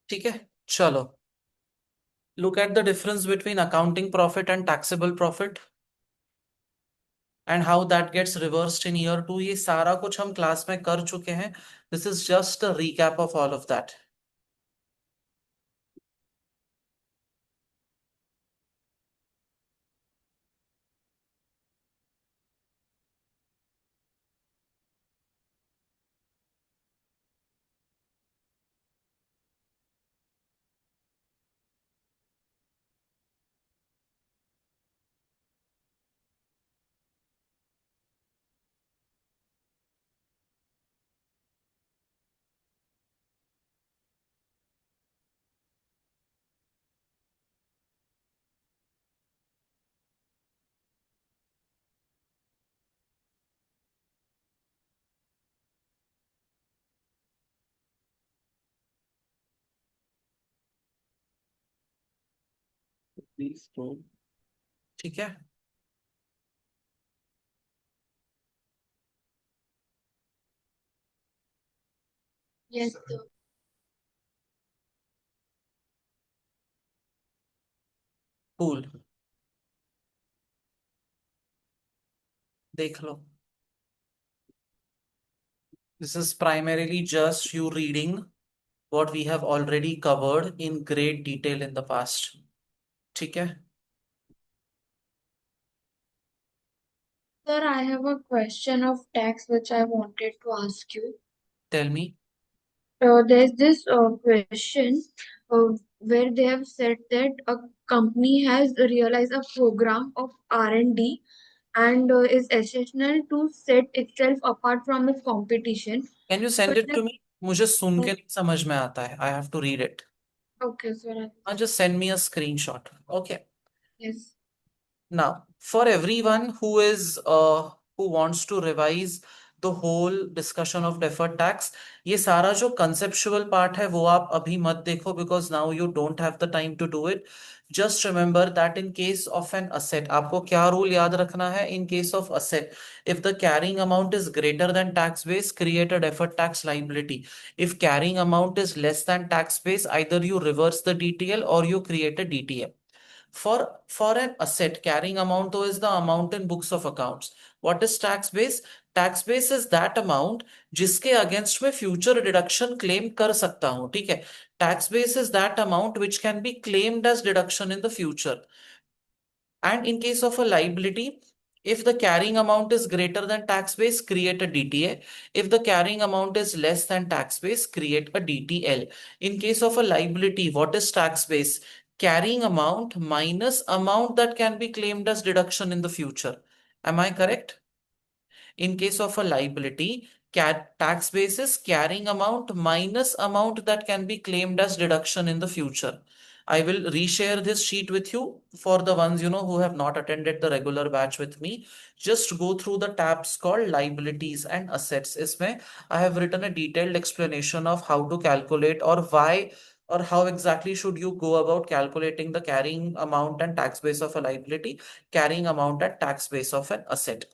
ठीक है, चलो look at the difference between accounting profit and taxable profit and how that gets reversed in year 2. ये सारा कुछ हम क्लास में कर चुके हैं. This is just a recap of all of that.
Please don't.
ठीक है,
Yes, sir.
cool. देख लो. This is primarily just you reading what we have already covered in great detail in the past. ठीक है.
Sir, I have a question of tax which I wanted to ask you.
Tell me.
There's this question where they have said that a company has realized a program of R&D and is essential to set itself apart from its competition.
Can you send
But
it to me? मुझे सुन के नहीं समझ में आता है. I have to read it.
okay, sir.
Just send me a screenshot. Okay.
Yes.
Now, for everyone who wants to revise the whole discussion of deferred tax, ये सारा जो conceptual part है वो आप अभी मत देखो because now you don't have the time to do it. Just remember that in case of an asset, आपको क्या rule याद रखना है? In case of asset, if the carrying amount is greater than tax base, create a deferred tax liability. If carrying amount is less than tax base, either you reverse the DTL or you create a DTM. For an asset, carrying amount though is the amount in books of accounts. What is tax base? Tax base is that amount जिसके against में future deduction claim कर सकता हूं. ठीक है, tax base is that amount which can be claimed as deduction in the future. And in case of a liability, if the carrying amount is greater than tax base, create a DTA. If the carrying amount is less than tax base, create a DTL. In case of a liability, what is tax base? Carrying amount minus amount that can be claimed as deduction in the future. Am I correct? In case of a liability, tax basis carrying amount minus amount that can be claimed as deduction in the future. I will reshare this sheet with you for the ones who have not attended the regular batch with me. Just go through the tabs called liabilities and assets. इसमें I have written a detailed explanation of how to calculate or why or how exactly should you go about calculating the carrying amount and tax base of a liability, carrying amount and tax base of an asset.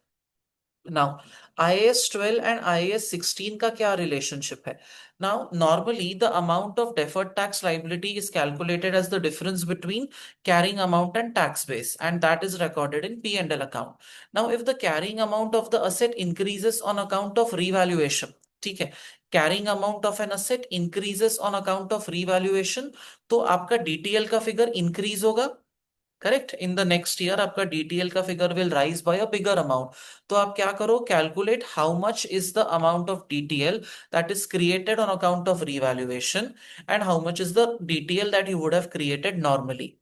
Now, IAS 12 and IAS 16 का क्या relationship है? Now, normally the amount of deferred tax liability is calculated as the difference between carrying amount and tax base, and that is recorded in P&L account. Now, if the carrying amount of the asset increases on account of revaluation, ठीक है, carrying amount of an asset increases on account of revaluation, तो आपका DTL का figure increase होगा. Correct. In the next year आपका DTL का figure will rise by a bigger amount. तो आप क्या करो, calculate how much is the amount of DTL that is created on account of revaluation and how much is the DTL that you would have created normally.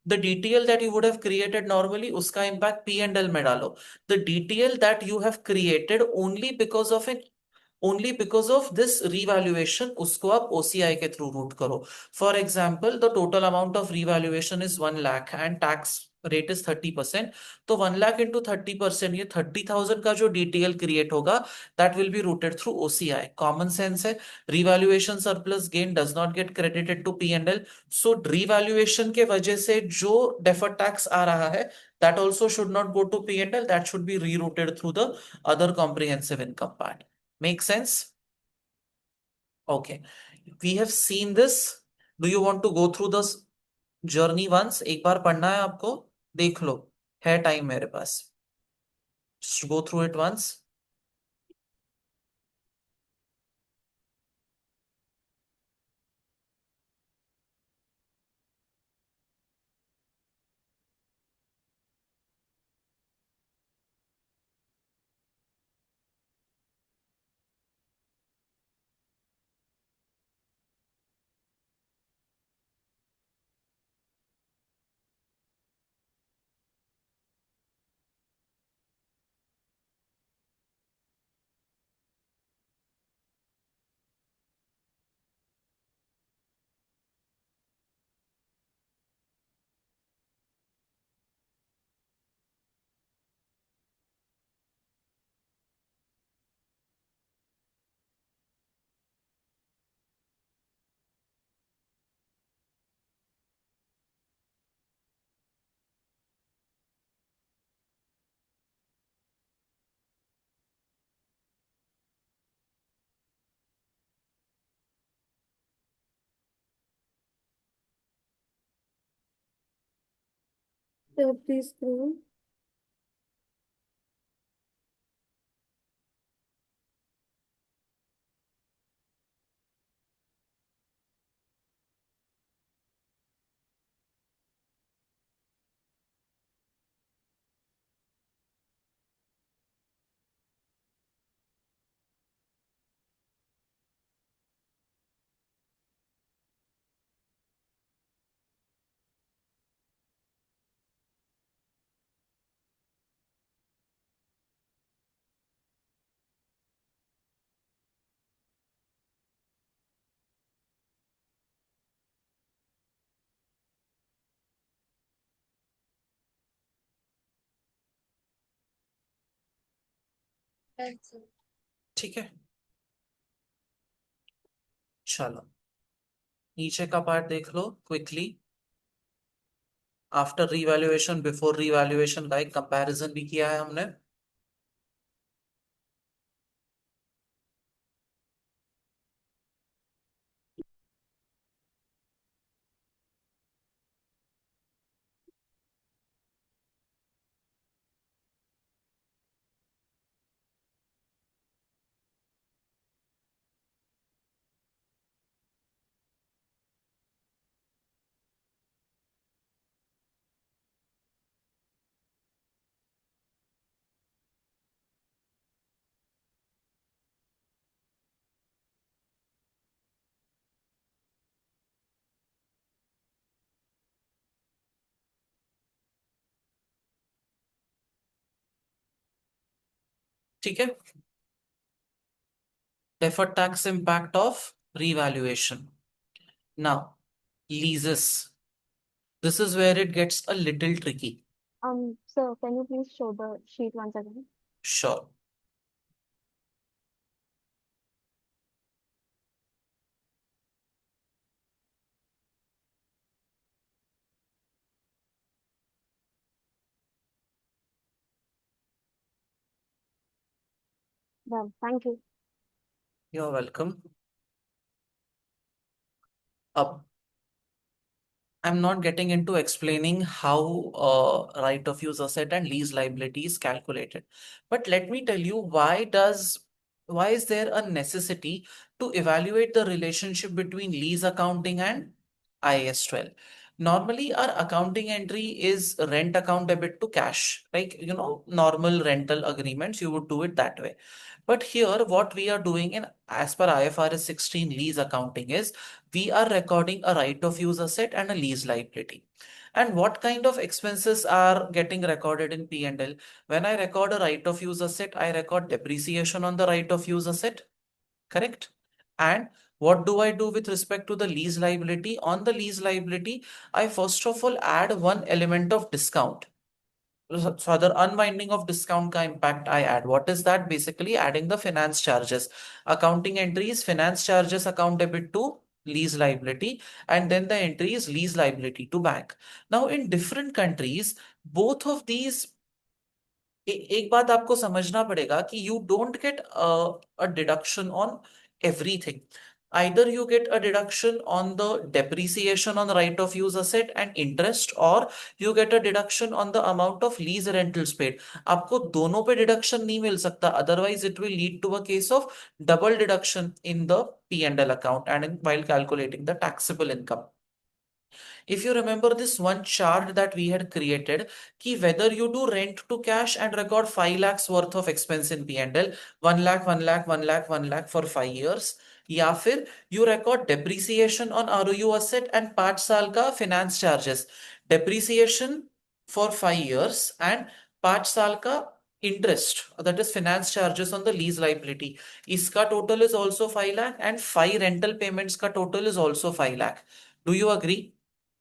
The DTL that you would have created normally उसका impact P and L में डालो. The DTL that you have created only because of this revaluation उसको आप OCI के through route करो. For example, the total amount of revaluation is 1 lakh and tax rate is 30%. तो 1 lakh into 30%, ये 30,000 का जो डीटीएल क्रिएट होगा that will be routed through OCI. Common sense है. Revaluation surplus gain does not get credited to P and L. So revaluation के वजह से जो डेफर्ड टैक्स आ रहा है that also should not go to P&L, that should be rerouted through the other comprehensive income part. Make sense? Okay. We have seen this do you want to go through the journey once? एक बार पढ़ना है आपको, देख लो, है time मेरे पास, just go through it once.
So please scroll. That's it.
ठीक है, चलो नीचे का पार्ट देख लो quickly. After revaluation, before revaluation का एक कंपैरिजन भी किया है हमने। ठीक है, deferred tax impact of revaluation. Now, leases. This is where it gets a little tricky.
Sir, can you please show the sheet once again?
Sure.
Well, thank you.
You're welcome. Up. I'm not getting into explaining how right of use asset and lease liability is calculated. But let me tell you why is there a necessity to evaluate the relationship between lease accounting and IAS 12? Normally, our accounting entry is rent account debit to cash, like normal rental agreements, you would do it that way. But here, what we are doing in as per IFRS 16 lease accounting is we are recording a right of use asset and a lease liability. And what kind of expenses are getting recorded in P&L? When I record a right of use asset, I record depreciation on the right of use asset, correct? And what do I do with respect to the lease liability? On the lease liability, I first of all add one element of discount. So the unwinding of discount ka impact I add. What is that? Basically adding the finance charges. Accounting entries, finance charges account debit to lease liability, and then the entry is lease liability to bank. Now in different countries, both of these एक बात आपको समझना पड़ेगा कि you don't get a deduction on everything. Either you get a deduction on the depreciation on right of use asset and interest, or you get a deduction on the amount of lease rentals paid. आपको दोनों पे deduction नहीं मिल सकता, otherwise it will lead to a case of double deduction in the P&L account and while calculating the taxable income. If you remember this one chart that we had created, ki whether you do rent to cash and record 5 lakhs worth of expense in P&L, 1 lakh, 1 lakh, 1 lakh, 1 lakh for 5 years, या फिर you record depreciation on ROU asset and 5 साल का finance charges, depreciation for 5 years and 5 साल का interest, that is finance charges on the lease liability, इसका total is also 5 lakh and 5 rental payments का total is also 5 lakh. Do you agree?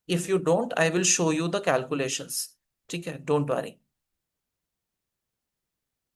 If you don't, I will show you the calculations. Okay, don't worry.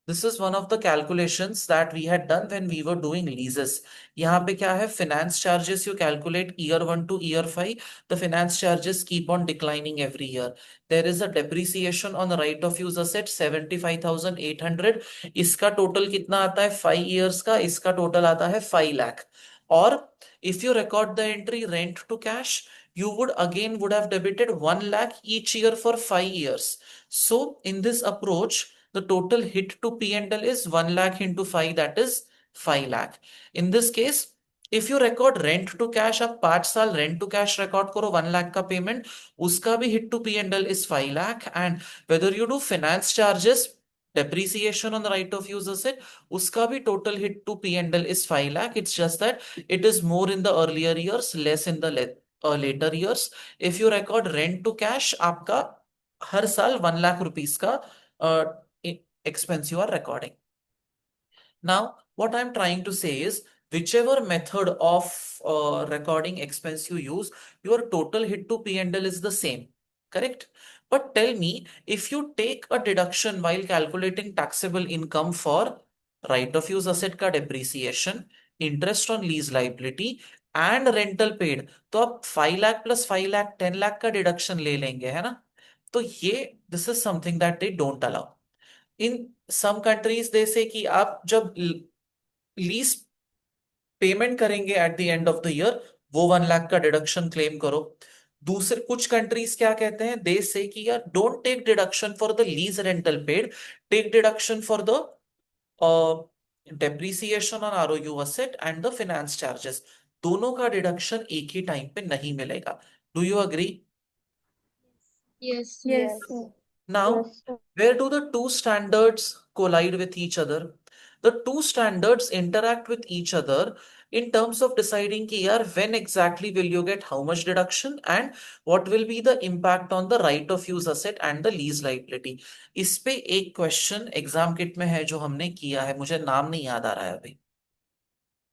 This is one of the calculations that we had done when we were doing leases. यहाँ पे क्या है? Finance charges you calculate year 1 to year 5. The finance charges keep on declining every year. There is a depreciation on the right of use asset 75,800. इसका total कितना आता है 5 years का? इसका total आता है 5 lakh. Or if you record the entry rent to cash, you would have debited 1 lakh each year for 5 years. So in this approach, the total hit to P&L is 1 lakh into 5, that is 5 lakh. In this case, if you record rent to cash, आप 5 साल rent to cash record करो 1 lakh का payment, उसका भी hit to P&L is 5 lakh. And whether you do finance charges, depreciation on the right of use asset, उसका भी total hit to P&L is 5 lakh. It's just that it is more in the earlier years, less in the later years. If you record rent to cash, आपका हर साल 1 lakh rupees का expense you are recording. Now, what I'm trying to say is, whichever method of recording expense you use, your total hit to P&L is the same, correct? But tell me, if you take a deduction while calculating taxable income for right of use asset का depreciation, interest on lease liability and rental paid, तो आप 5 lakh plus 5 lakh 10 lakh का deduction ले लेंगे, है ना? तो ये this is something that they don't allow. In some countries they say कि आप जब लीज पेमेंट करेंगे at the end of the year, वो 1 लाख का डिडक्शन क्लेम करो. दूसरे कुछ कंट्रीज क्या कहते हैं, दे से कि यार don't take deduction for the lease rental paid, take deduction for the depreciation on ROU asset and the finance charges. दोनों का डिडक्शन एक ही टाइम पे नहीं मिलेगा. Do you agree?
Yes.
Yes.
Now,
Yes.
where do the two standards collide with each other? The two standards interact with each other in terms of deciding कि यार when exactly will you get how much deduction and what will be the impact on the right of use asset and the lease liability. इस पे एक question exam kit में है जो हमने किया है, मुझे नाम नहीं याद आ रहा है अभी.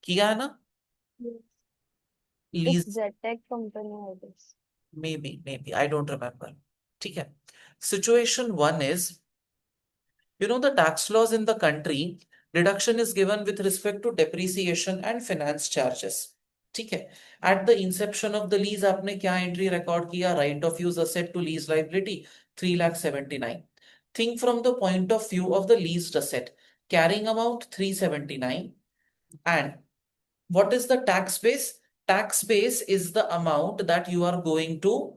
किया है ना?
It's
lease
ZTech company, I guess.
maybe I don't remember. ठीक है. Situation one is, the tax laws in the country, deduction is given with respect to depreciation and finance charges. ठीक है. At the inception of the lease आपने क्या entry record किया? Right of use asset to lease liability 3,79,000. Think from the point of view of the leased asset. Carrying amount 379, and what is the tax base? Tax base is the amount that you are going to,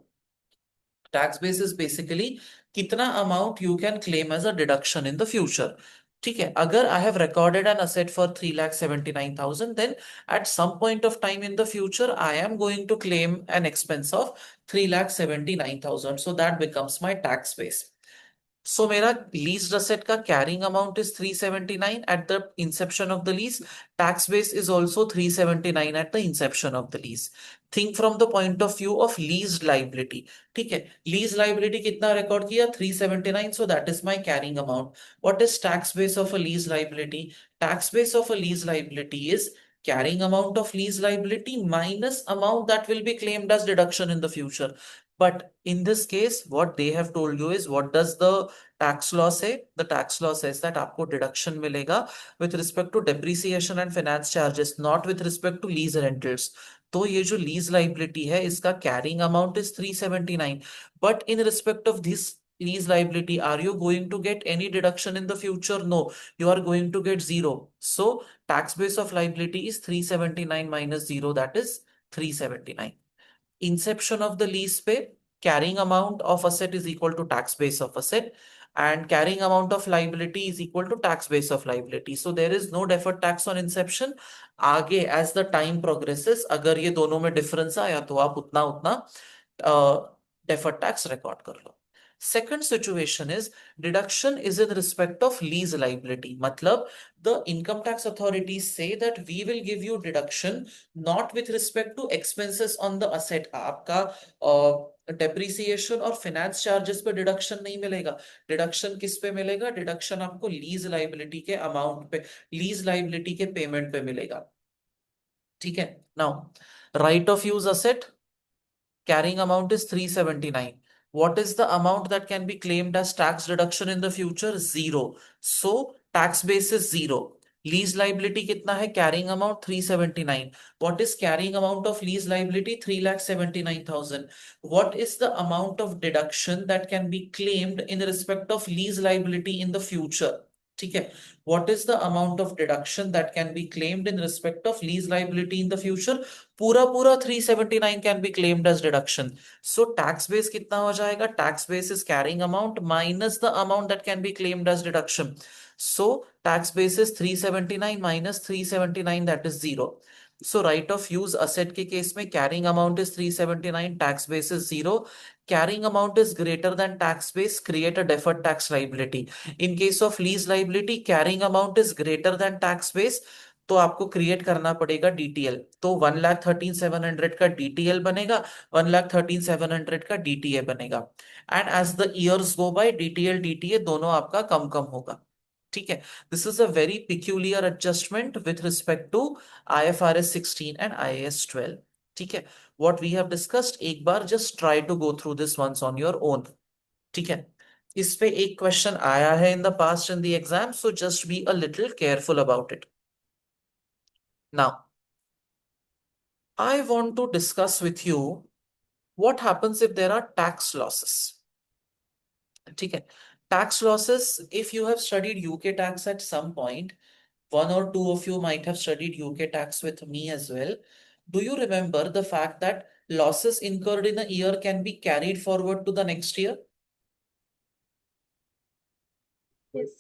tax base is basically कितना amount you can claim as a deduction in the future. ठीक है. अगर I have recorded an asset for 3,79,000, then at some point of time in the future I am going to claim an expense of 3,79,000. So that becomes my tax base. So मेरा leased asset का carrying amount is 379 at the inception of the lease. Tax base is also 379 at the inception of the lease. Think from the point of view of leased liability. ठीक है. Lease liability कितना record किया? 379. So that is my carrying amount. What is tax base of a lease liability? Tax base of a lease liability is carrying amount of lease liability minus amount that will be claimed as deduction in the future. But in this case, what they have told you is, what does the tax law say? The tax law says that आपको deduction मिलेगा with respect to depreciation and finance charges, not with respect to lease rentals. तो ये जो lease liability है, इसका carrying amount is 379. But in respect of this lease liability, are you going to get any deduction in the future? No, you are going to get zero. So tax base of liability is 379 minus 0, that is 379. Inception of the lease pay, carrying amount of asset is equal to tax base of asset, and carrying amount of liability is equal to tax base of liability. So there is no deferred tax on inception. आगे as the time progresses, अगर ये दोनों में difference आया तो आप उतना उतना deferred tax record कर लो. Second situation is deduction is in respect of lease liability. मतलब the income tax authorities say that we will give you deduction not with respect to expenses on the asset. आपका depreciation और finance charges पे deduction नहीं मिलेगा. Deduction किस पे मिलेगा? Deduction आपको lease liability के amount पे, lease liability के payment पे मिलेगा. ठीक है. Now, right of use asset, carrying amount is 379. What is the amount that can be claimed as tax deduction in the future? Zero. So tax base is zero. Lease liability कितना है? Carrying amount 379. What is carrying amount of lease liability? 3,79,000. What is the amount of deduction that can be claimed in respect of lease liability in the future? ठीक है. What is the amount of deduction that can be claimed in respect of lease liability in the future? पूरा पूरा 379 can be claimed as deduction. So tax base कितना हो जाएगा? Tax base is carrying amount minus the amount that can be claimed as deduction. So tax base is 379 minus 379, that is 0. So right of use asset के case में carrying amount is 379, tax base is 0. Carrying amount is greater than tax base, create a deferred tax liability. In case of lease liability, carrying amount is greater than tax base, तो आपको create करना पड़ेगा DTL. तो 1,13,700 का DTL बनेगा, 1,13,700 का DTA बनेगा. And as the years go by, DTL DTA दोनों आपका कम कम होगा. ठीक है. This is a very peculiar adjustment with respect to IFRS 16 and IAS 12. ठीक है. व्हाट वी हैव डिस्कस्ड, एक बार just try to go through this once on your own. ठीक है. इस पे एक क्वेश्चन आया है in the past in the exam, so just be a little careful about it. Now, I want to discuss with you what happens if there are tax losses. ठीक है. Tax losses, if you have studied UK tax at some point, one or two of you might have studied UK tax with me as well. Do you remember the fact that losses incurred in a year can be carried forward to the next year?
Yes.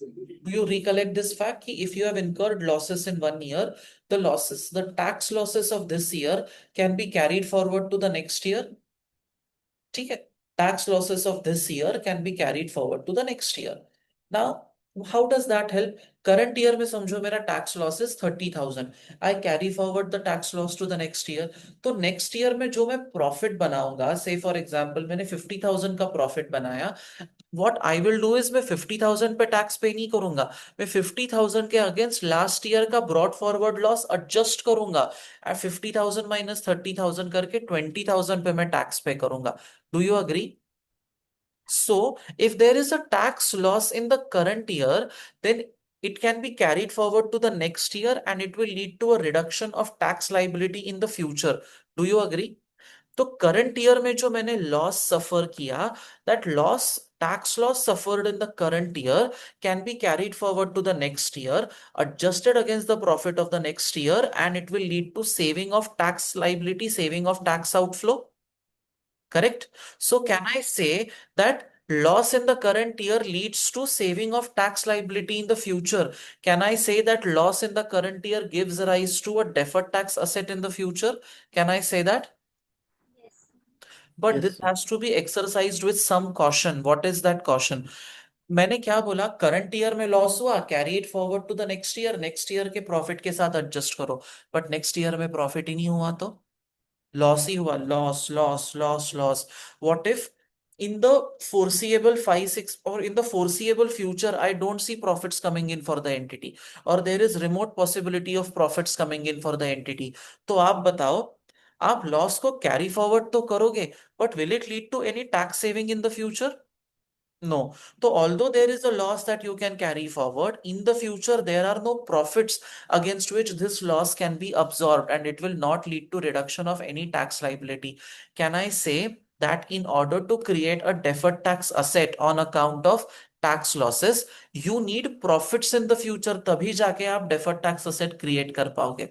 Do you recollect this fact? If you have incurred losses in one year, the tax losses of this year can be carried forward to the next year. ठीक है. Tax losses of this year can be carried forward to the next year. Now, how does that help? Current year में समझो मेरा tax loss is 30,000. I carry forward the tax loss to the next year. तो next year में जो मैं profit बनाऊंगा, say for example मैंने 50,000 का profit बनाया, what I will do is मैं 50,000 पे टैक्स पे नहीं करूंगा. मैं 50,000 के अगेंस्ट लास्ट ईयर का ब्रॉड फॉरवर्ड लॉस एडजस्ट करूंगा. 50,000 माइनस 30,000 करके 20,000 पे मैं टैक्स पे करूंगा. Do you agree? So if there is a tax loss in the current year, then it can be carried forward to the next year and it will lead to a reduction of tax liability in the future. Do you agree? तो current year में जो मैंने loss suffer किया, that loss, tax loss suffered in the current year can be carried forward to the next year, adjusted against the profit of the next year, and it will lead to saving of tax liability, saving of tax outflow. Correct? So can I say that loss in the current year leads to saving of tax liability in the future? Can I say that loss in the current year gives rise to a deferred tax asset in the future? Can I say that?
Yes.
But
Yes,
this
sir.
has to be exercised with some caution. What is that caution? मैंने क्या बोला? Current year में loss हुआ, carry it forward to the next year के profit के साथ adjust करो. But next year में प्रॉफिट ही नहीं हुआ तो लॉस ही हुआ. Loss loss loss loss. What if in the foreseeable 5 6 or in the foreseeable future I don't see profits coming in for the entity, or there is remote possibility of profits coming in for the entity? तो आप बताओ, आप loss को carry forward तो करोगे, but will it lead to any tax saving in the future? No. So although there is a loss that you can carry forward, in the future there are no profits against which this loss can be absorbed, and it will not lead to reduction of any tax liability. Can I say that in order to create a deferred tax asset on account of tax losses, you need profits in the future. तभी जाके आप deferred tax asset create कर पाओगे.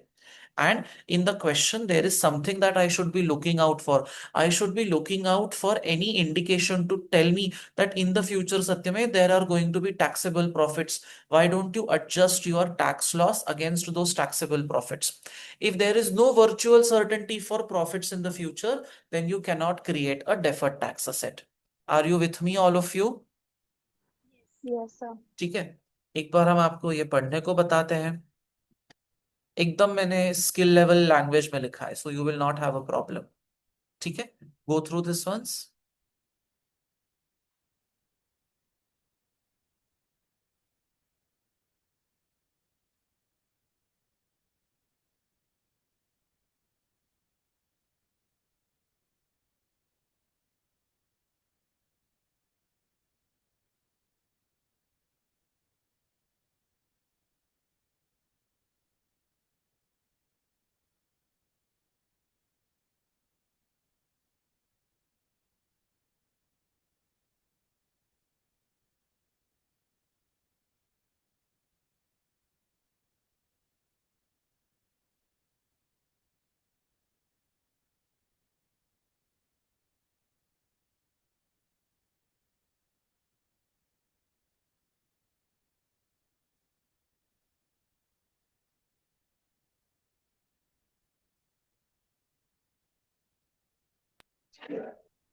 And in the question, there is something that I should be looking out for. I should be looking out for any indication to tell me that in the future, Satyamay, there are going to be taxable profits. Why don't you adjust your tax loss against those taxable profits? If there is no virtual certainty for profits in the future, then you cannot create a deferred tax asset. Are you with me, all of you?
Yes, sir.
ठीक है, एक बार हम आपको ये पढ़ने को बताते हैं. एकदम मैंने स्किल लेवल लैंग्वेज में लिखा है, so you will not have a problem. ठीक है, go through this once.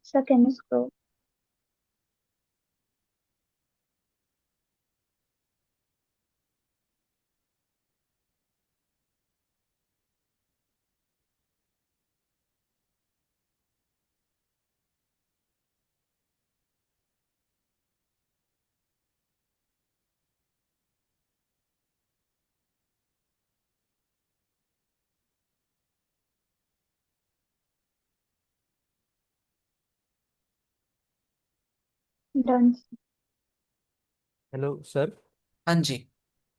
Sir, can you scroll? Done.
Hello sir.
हाँ जी.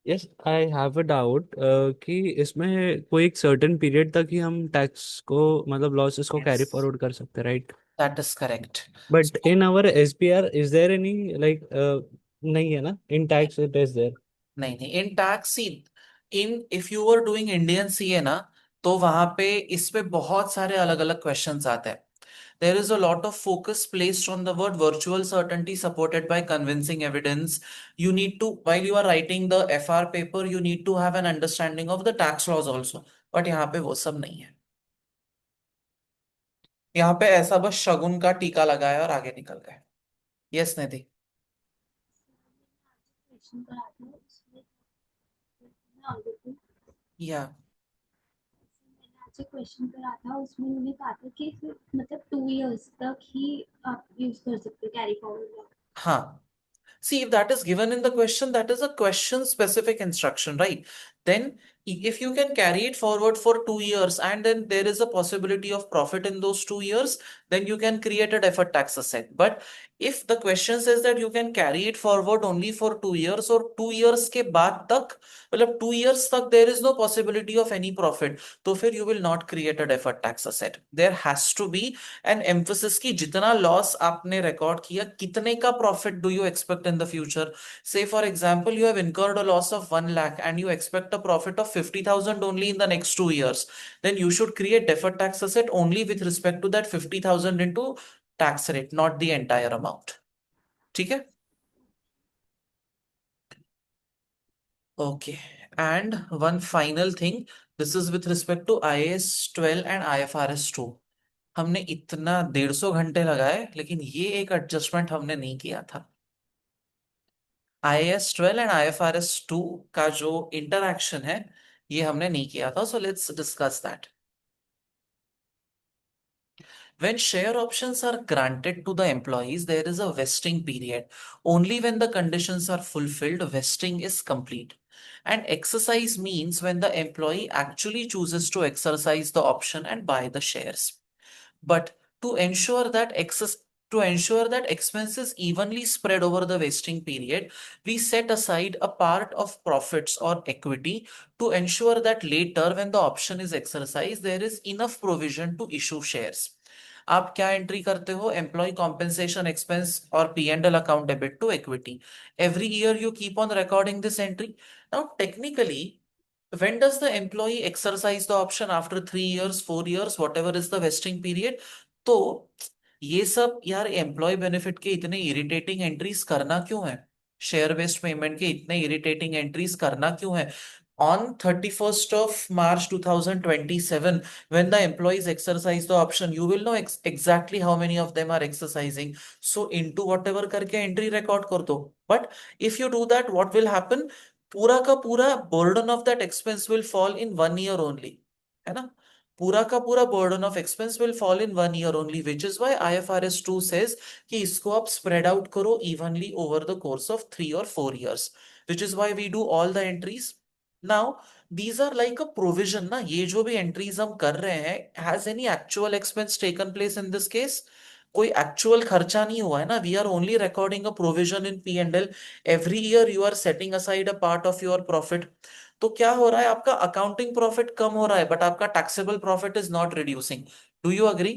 Yes, I have a doubt कि इसमें कोई एक सर्टेन पीरियड तक ही हम टैक्स को मतलब लॉसेस को कैरी
Yes,
फॉरवर्ड कर सकते हैं, right?
that is correct.
But in our SBR is there any like नहीं है ना, in tax it is there.
नहीं नहीं, in tax see, in if you are doing Indian CA ना, तो वहां पे इस पे बहुत सारे अलग अलग क्वेश्चंस आते हैं. There is a lot of focus placed on the word virtual certainty supported by convincing evidence. You need to, while you are writing the FR paper, you need to have an understanding of the tax laws also. But यहाँ पे वो सब नहीं है. यहाँ पे ऐसा बस शगुन का टीका लगाया और आगे निकल गए. यस निधि.
क्वेश्चन करा था उसमें मैंने
या
आज एक क्वेश्चन करा था, उसमें उन्होंने कहा था कि फिर मतलब 2 इयर्स तक ही आप यूज कर सकते हो कैरी फॉरवर्ड.
हाँ. See, if that is given in the question, that is a question specific instruction, right? Then, if you can carry it forward for 2 years and then there is a possibility of profit in those 2 years, then you can create a deferred tax asset. But if the question says that you can carry it forward only for 2 years or 2 years के बाद तक, मतलब 2 years तक there is no possibility of any profit, तो फिर you will not create a deferred tax asset. There has to be an emphasis कि जितना loss आपने record किया, कितने का profit do you expect in the future. Say for example, you have incurred a loss of 1 lakh and you expect a profit of 50,000 only in the next 2 years. Then you should create deferred tax asset only with respect to that 50,000 into tax rate, not the entire amount. ठीक है? Okay. And one final thing, this is with respect to IAS 12 and IFRS 2. हमने इतना 150 घंटे लगाए, लेकिन ये एक adjustment हमने नहीं किया था. IAS 12 एंड IFRS 2 का जो इंटरैक्शन है, ये हमने नहीं किया था. So let's discuss that. When share options are granted to the employees, there is a vesting period. Only when the conditions are fulfilled, vesting is complete. And exercise means when the employee actually chooses to exercise the option and buy the shares. But to ensure that expenses evenly spread over the vesting period, we set aside a part of profits or equity to ensure that later when the option is exercised, there is enough provision to issue shares. आप क्या entry करते हो? Employ compensation expense और P&L account debit to equity. Every year you keep on recording this entry. Now technically, when does the employee exercise the option? After 3 years, 4 years, whatever is the vesting period. तो ये सब यार employ benefit के इतने irritating entries करना क्यों है? Share based payment के इतने इरिटेटिंग एंट्रीज करना क्यों है? On 31st of March 2027, when the employees exercise the option, you will know exactly how many of them are exercising. So into whatever करके entry record कर दो. But if you do that, what will happen? पूरा का पूरा burden of that expense will fall in 1 year only. है ना? पूरा का पूरा burden of expense will fall in 1 year only, which is why IFRS 2 says कि इसको आप spread out करो evenly over the course of 3 or 4 years, which is why we do all the entries. Now, these are like a provision ना, ये जो भी entries हम कर रहे हैं, has any actual expense taken place in this case? कोई actual खर्चा नहीं हुआ है ना. We are only recording a provision in P&L. Every year you are setting aside a part of your profit. तो क्या हो रहा है? आपका accounting profit कम हो रहा है, but आपका taxable profit is not reducing. Do you agree?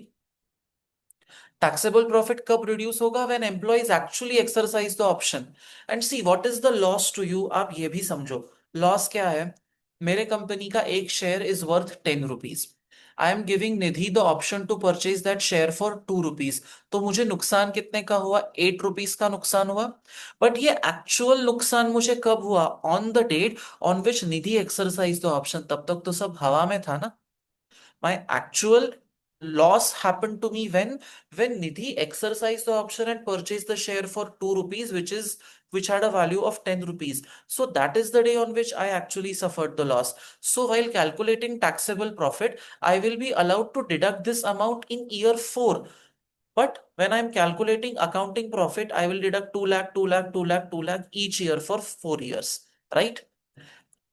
Taxable profit कब reduce होगा? When employees actually exercise the option. And see, what is the loss to you? आप ये भी समझो. Loss क्या है? मेरे कंपनी का एक share is worth 10 rupees. I am giving Nidhi the option to purchase that share for 2 rupees. तो मुझे नुकसान कितने का हुआ? 8 rupees का नुकसान हुआ. बट ये एक्चुअल नुकसान मुझे कब हुआ? On the date on which Nidhi exercise the option. तब तक तो सब हवा में था ना. My actual loss happened to me when Nidhi exercised the option and purchased the share for 2 rupees, which had a value of 10 rupees. So that is the day on which I actually suffered the loss. So while calculating taxable profit, I will be allowed to deduct this amount in year 4. But when I'm calculating accounting profit, I will deduct 2 lakh, 2 lakh, 2 lakh, 2 lakh each year for 4 years, right?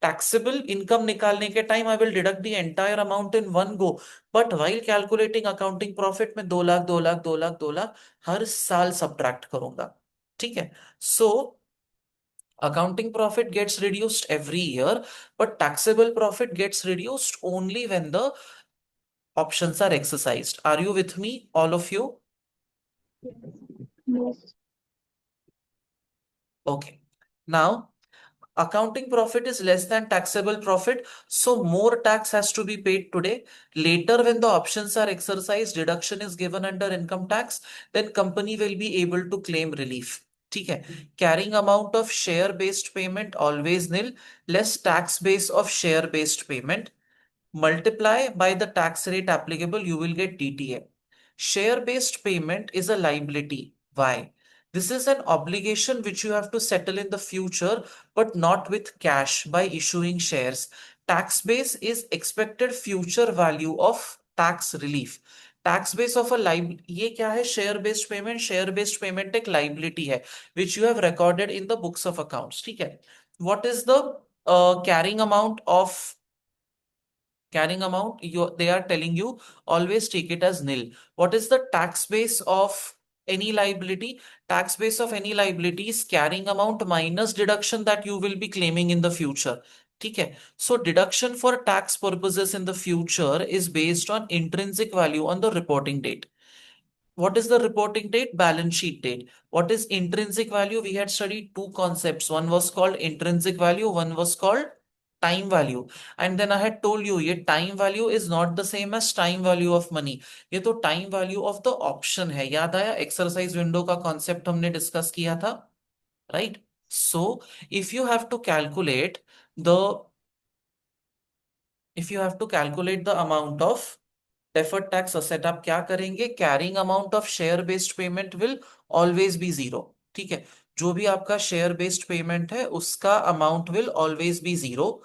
Taxable income निकालने के time I will deduct the entire amount in one go. But while calculating accounting profit में 2 लाख 2 लाख 2 लाख 2 लाख हर साल subtract करूंगा. ठीक है. So accounting profit gets reduced every year, but taxable profit gets reduced only when the options are exercised. Are you with me, all of you?
Yes.
Okay. Now, accounting profit is less than taxable profit, so more tax has to be paid today. Later, when the options are exercised, deduction is given under income tax, then company will be able to claim relief. ठीक है. Carrying amount of share based payment always nil, less tax base of share based payment. Multiply by the tax rate applicable, you will get DTA. Share-based payment is a liability. Why? This is an obligation which you have to settle in the future, but not with cash by issuing shares. Tax base is expected future value of tax relief. Tax base of a liability. ये क्या है? Share based payment. Share based payment एक liability है which you have recorded in the books of accounts. ठीक है. What is the carrying amount of they are telling you always take it as nil. What is the tax base of any liability? Tax base of any liability is carrying amount minus deduction that you will be claiming in the future. ठीक है. So deduction for tax purposes in the future is based on intrinsic value on the reporting date. What is the reporting date? Balance sheet date. What is intrinsic value? We had studied two concepts. One was called intrinsic value, one was called time value. And then I had told you, ये time value is not the same as time value of money. ये तो time value of the option है. याद आया? Exercise window का concept हमने discuss किया था, right? So if you have to calculate the amount of deferred tax asset, आप क्या करेंगे? Carrying amount of share based payment will always be zero. ठीक है. जो भी आपका शेयर बेस्ड पेमेंट है उसका amount will always be zero.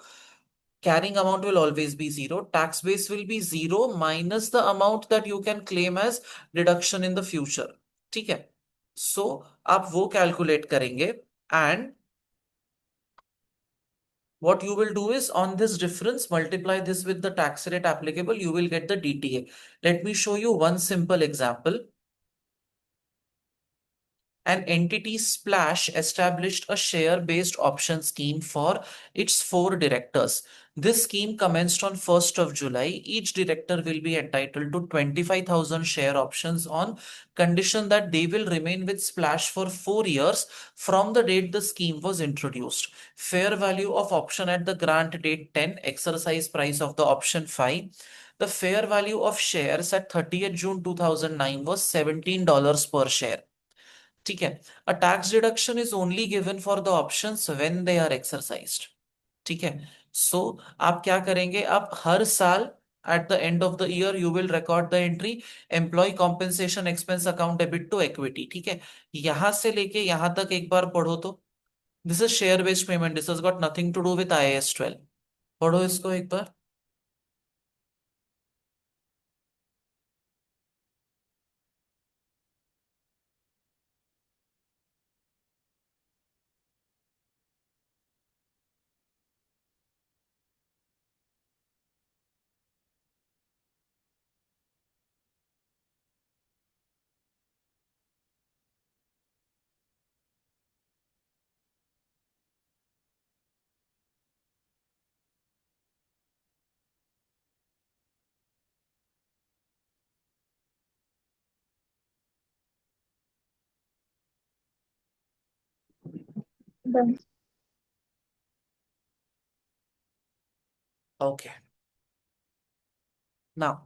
Carrying amount will always be zero. Tax base will be zero minus the amount that you can claim as deduction in the future. ठीक है. So आप वो calculate करेंगे and what you will do is on this difference, multiply this with the tax rate applicable, you will get the DTA. Let me show you one simple example. an entity Splash established a share-based option scheme for its 4 directors. This scheme commenced on 1st of July. Each director will be entitled to 25,000 share options on condition that they will remain with Splash for 4 years from the date the scheme was introduced. Fair value of option at the grant date 10, exercise price of the option 5. The fair value of shares at 30th June 2009 was $17 per share. ठीक है, a tax deduction is only given for the options when they are exercised. ठीक है, so आप क्या करेंगे, आप हर साल at the end of the year you will record the entry employee compensation expense account debit to equity. ठीक है, यहां से लेके यहां तक एक बार पढ़ो तो this is share based payment, this has got nothing to do with IAS 12. पढ़ो इसको एक बार.
Done.
Okay, now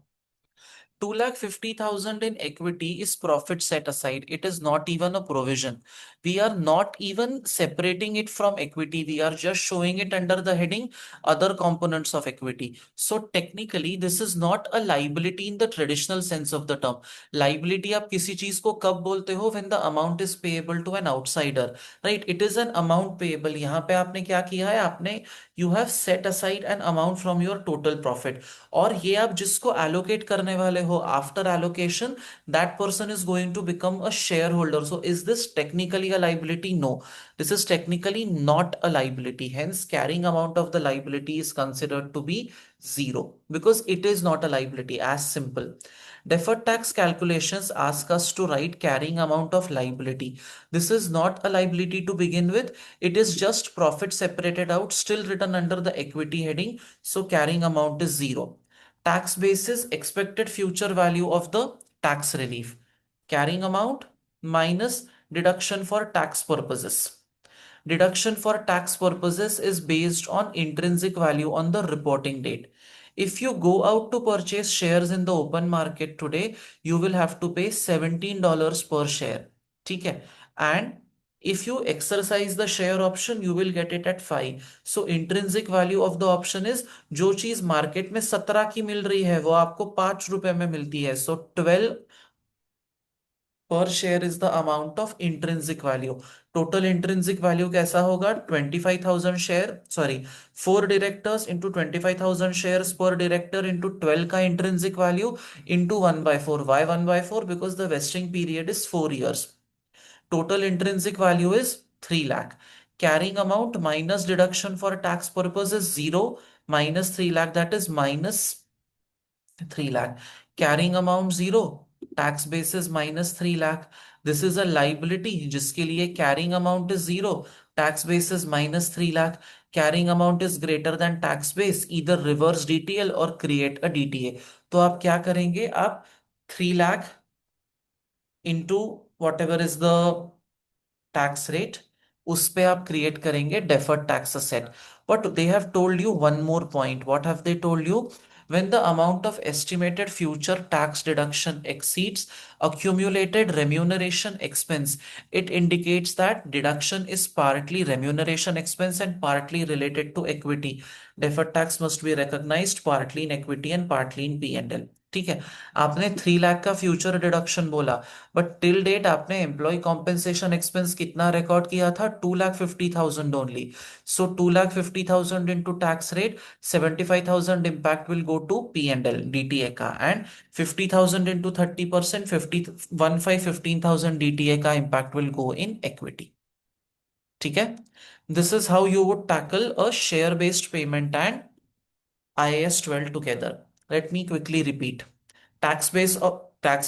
2,50,000 in equity is profit set aside. It is not even a provision. We are not even separating it from equity. We are just showing it under the heading other components of equity. So technically, this is not a liability in the traditional sense of the term. Liability आप किसी चीज को कब बोलते हो? When the amount is payable to an outsider, right? It is an amount payable. यहाँ पे आपने क्या किया है? आपने you have set aside an amount from your total profit. और ये आप जिसको allocate करने वाले हो after allocation, that person is going to become a shareholder. So is this technically a liability? No, this is technically not a liability. Hence, carrying amount of the liability is considered to be zero because it is not a liability. As simple. Deferred tax calculations ask us to write carrying amount of liability. This is not a liability to begin with. It is just profit separated out, still written under the equity heading. So carrying amount is zero. Tax basis expected future value of the tax relief. Carrying amount minus deduction for tax purposes. Deduction for tax purposes is based on intrinsic value on the reporting date. If you go out to purchase shares in the open market today, you will have to pay $17 per share. ठीक है? And if you exercise the share option, you will get it at 5. So intrinsic value of the option is जो चीज market में 17 की मिल रही है वो आपको 5 रुपए में मिलती है. So 12 per share is the amount of intrinsic value. Total intrinsic value कैसा होगा? 25,000 share, sorry, 4 directors into 25,000 shares per director into 12 का intrinsic value into 1 by 4. Why 1 by 4? Because the vesting period is 4 years. Total intrinsic value is 3 lakh. Carrying amount minus deduction for tax purposes 0 minus 3 lakh, that is minus 3 lakh. Carrying amount 0, tax basis minus 3 lakh. This is a liability जिसके लिए carrying amount is 0, tax basis minus 3 lakh. Carrying amount is greater than tax base, either reverse DTL or create a DTA. तो आप क्या करेंगे? आप 3 lakh into whatever is the tax rate, उस पे आप क्रिएट करेंगे deferred tax asset. But they have told you one more point. What have they told you? When the amount of estimated future tax deduction exceeds accumulated remuneration expense, it indicates that deduction is partly remuneration expense and partly related to equity. Deferred tax must be recognized partly in equity and partly in P&L. ठीक है, आपने 3 लाख का future deduction बोला, but till date आपने employ compensation expense कितना record किया था? 2,50,000 only. So 2,50,000 into tax rate 75,000 impact will go to P&L DTA का, एंड 50,000 इंटू 30% 15,000 DTA का impact will go in equity. ठीक है, this is how you would tackle a share based payment and IAS 12 together. Let me quickly repeat. टैक्स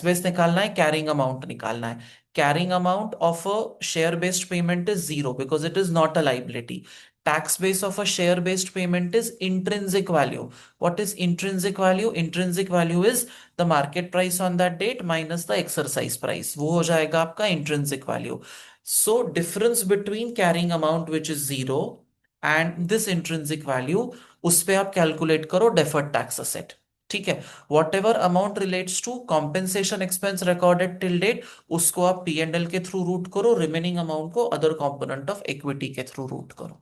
बेस निकालना है, carrying amount निकालना है. Carrying amount of a share-based payment is zero because it is not a liability. Tax base of a share-based payment is intrinsic value. What is intrinsic value? Intrinsic value is the market price on that date minus the exercise price. वो हो जाएगा आपका intrinsic value. So difference between carrying amount which is zero and this intrinsic value, उस पे आप calculate करो deferred tax asset. ठीक है, whatever amount relates to compensation expense recorded till date उसको आप P&L के थ्रू रूट करो, रिमेनिंग अमाउंट को अदर कंपोनेंट ऑफ इक्विटी के थ्रू रूट करो.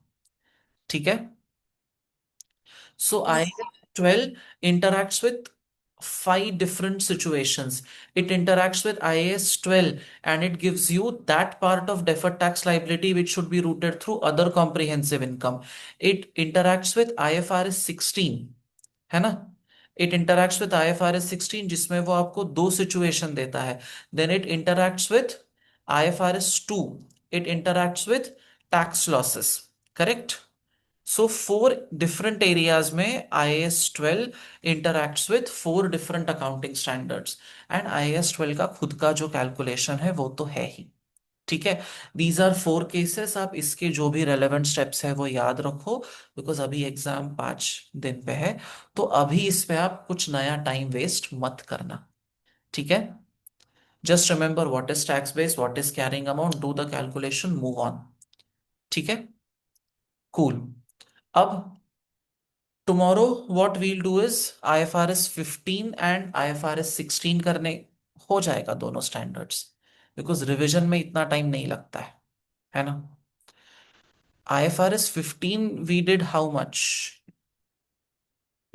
ठीक है. So
Yes.
IAS 12 interacts with five different situations. It interacts with IAS 12 and it gives you that part of deferred tax liability which should be routed through other comprehensive income. It interacts with IFRS 16, है ना. It interacts with IFRS 16 जिसमें वो आपको दो situation देता है. Then it interacts with IFRS 2. It interacts with tax losses. Correct? So four different areas में IAS 12 interacts with four different accounting standards and IAS 12 का खुद का जो कैलकुलेशन है वो तो है ही. ठीक है. These are four cases. आप इसके जो भी रेलेवेंट स्टेप्स है वो याद रखो बिकॉज अभी एग्जाम 5 दिन पे है, तो अभी इस पे आप कुछ नया टाइम वेस्ट मत करना. ठीक है. Just remember what is tax base, what is carrying amount, do the calculation, move on. ठीक है. कूल. अब tomorrow what we'll do is IFRS 15 and IFRS 16 करने हो जाएगा दोनों स्टैंडर्ड्स बिकॉज रिवीजन में इतना टाइम नहीं लगता है ना. IFRS 15 we did how much?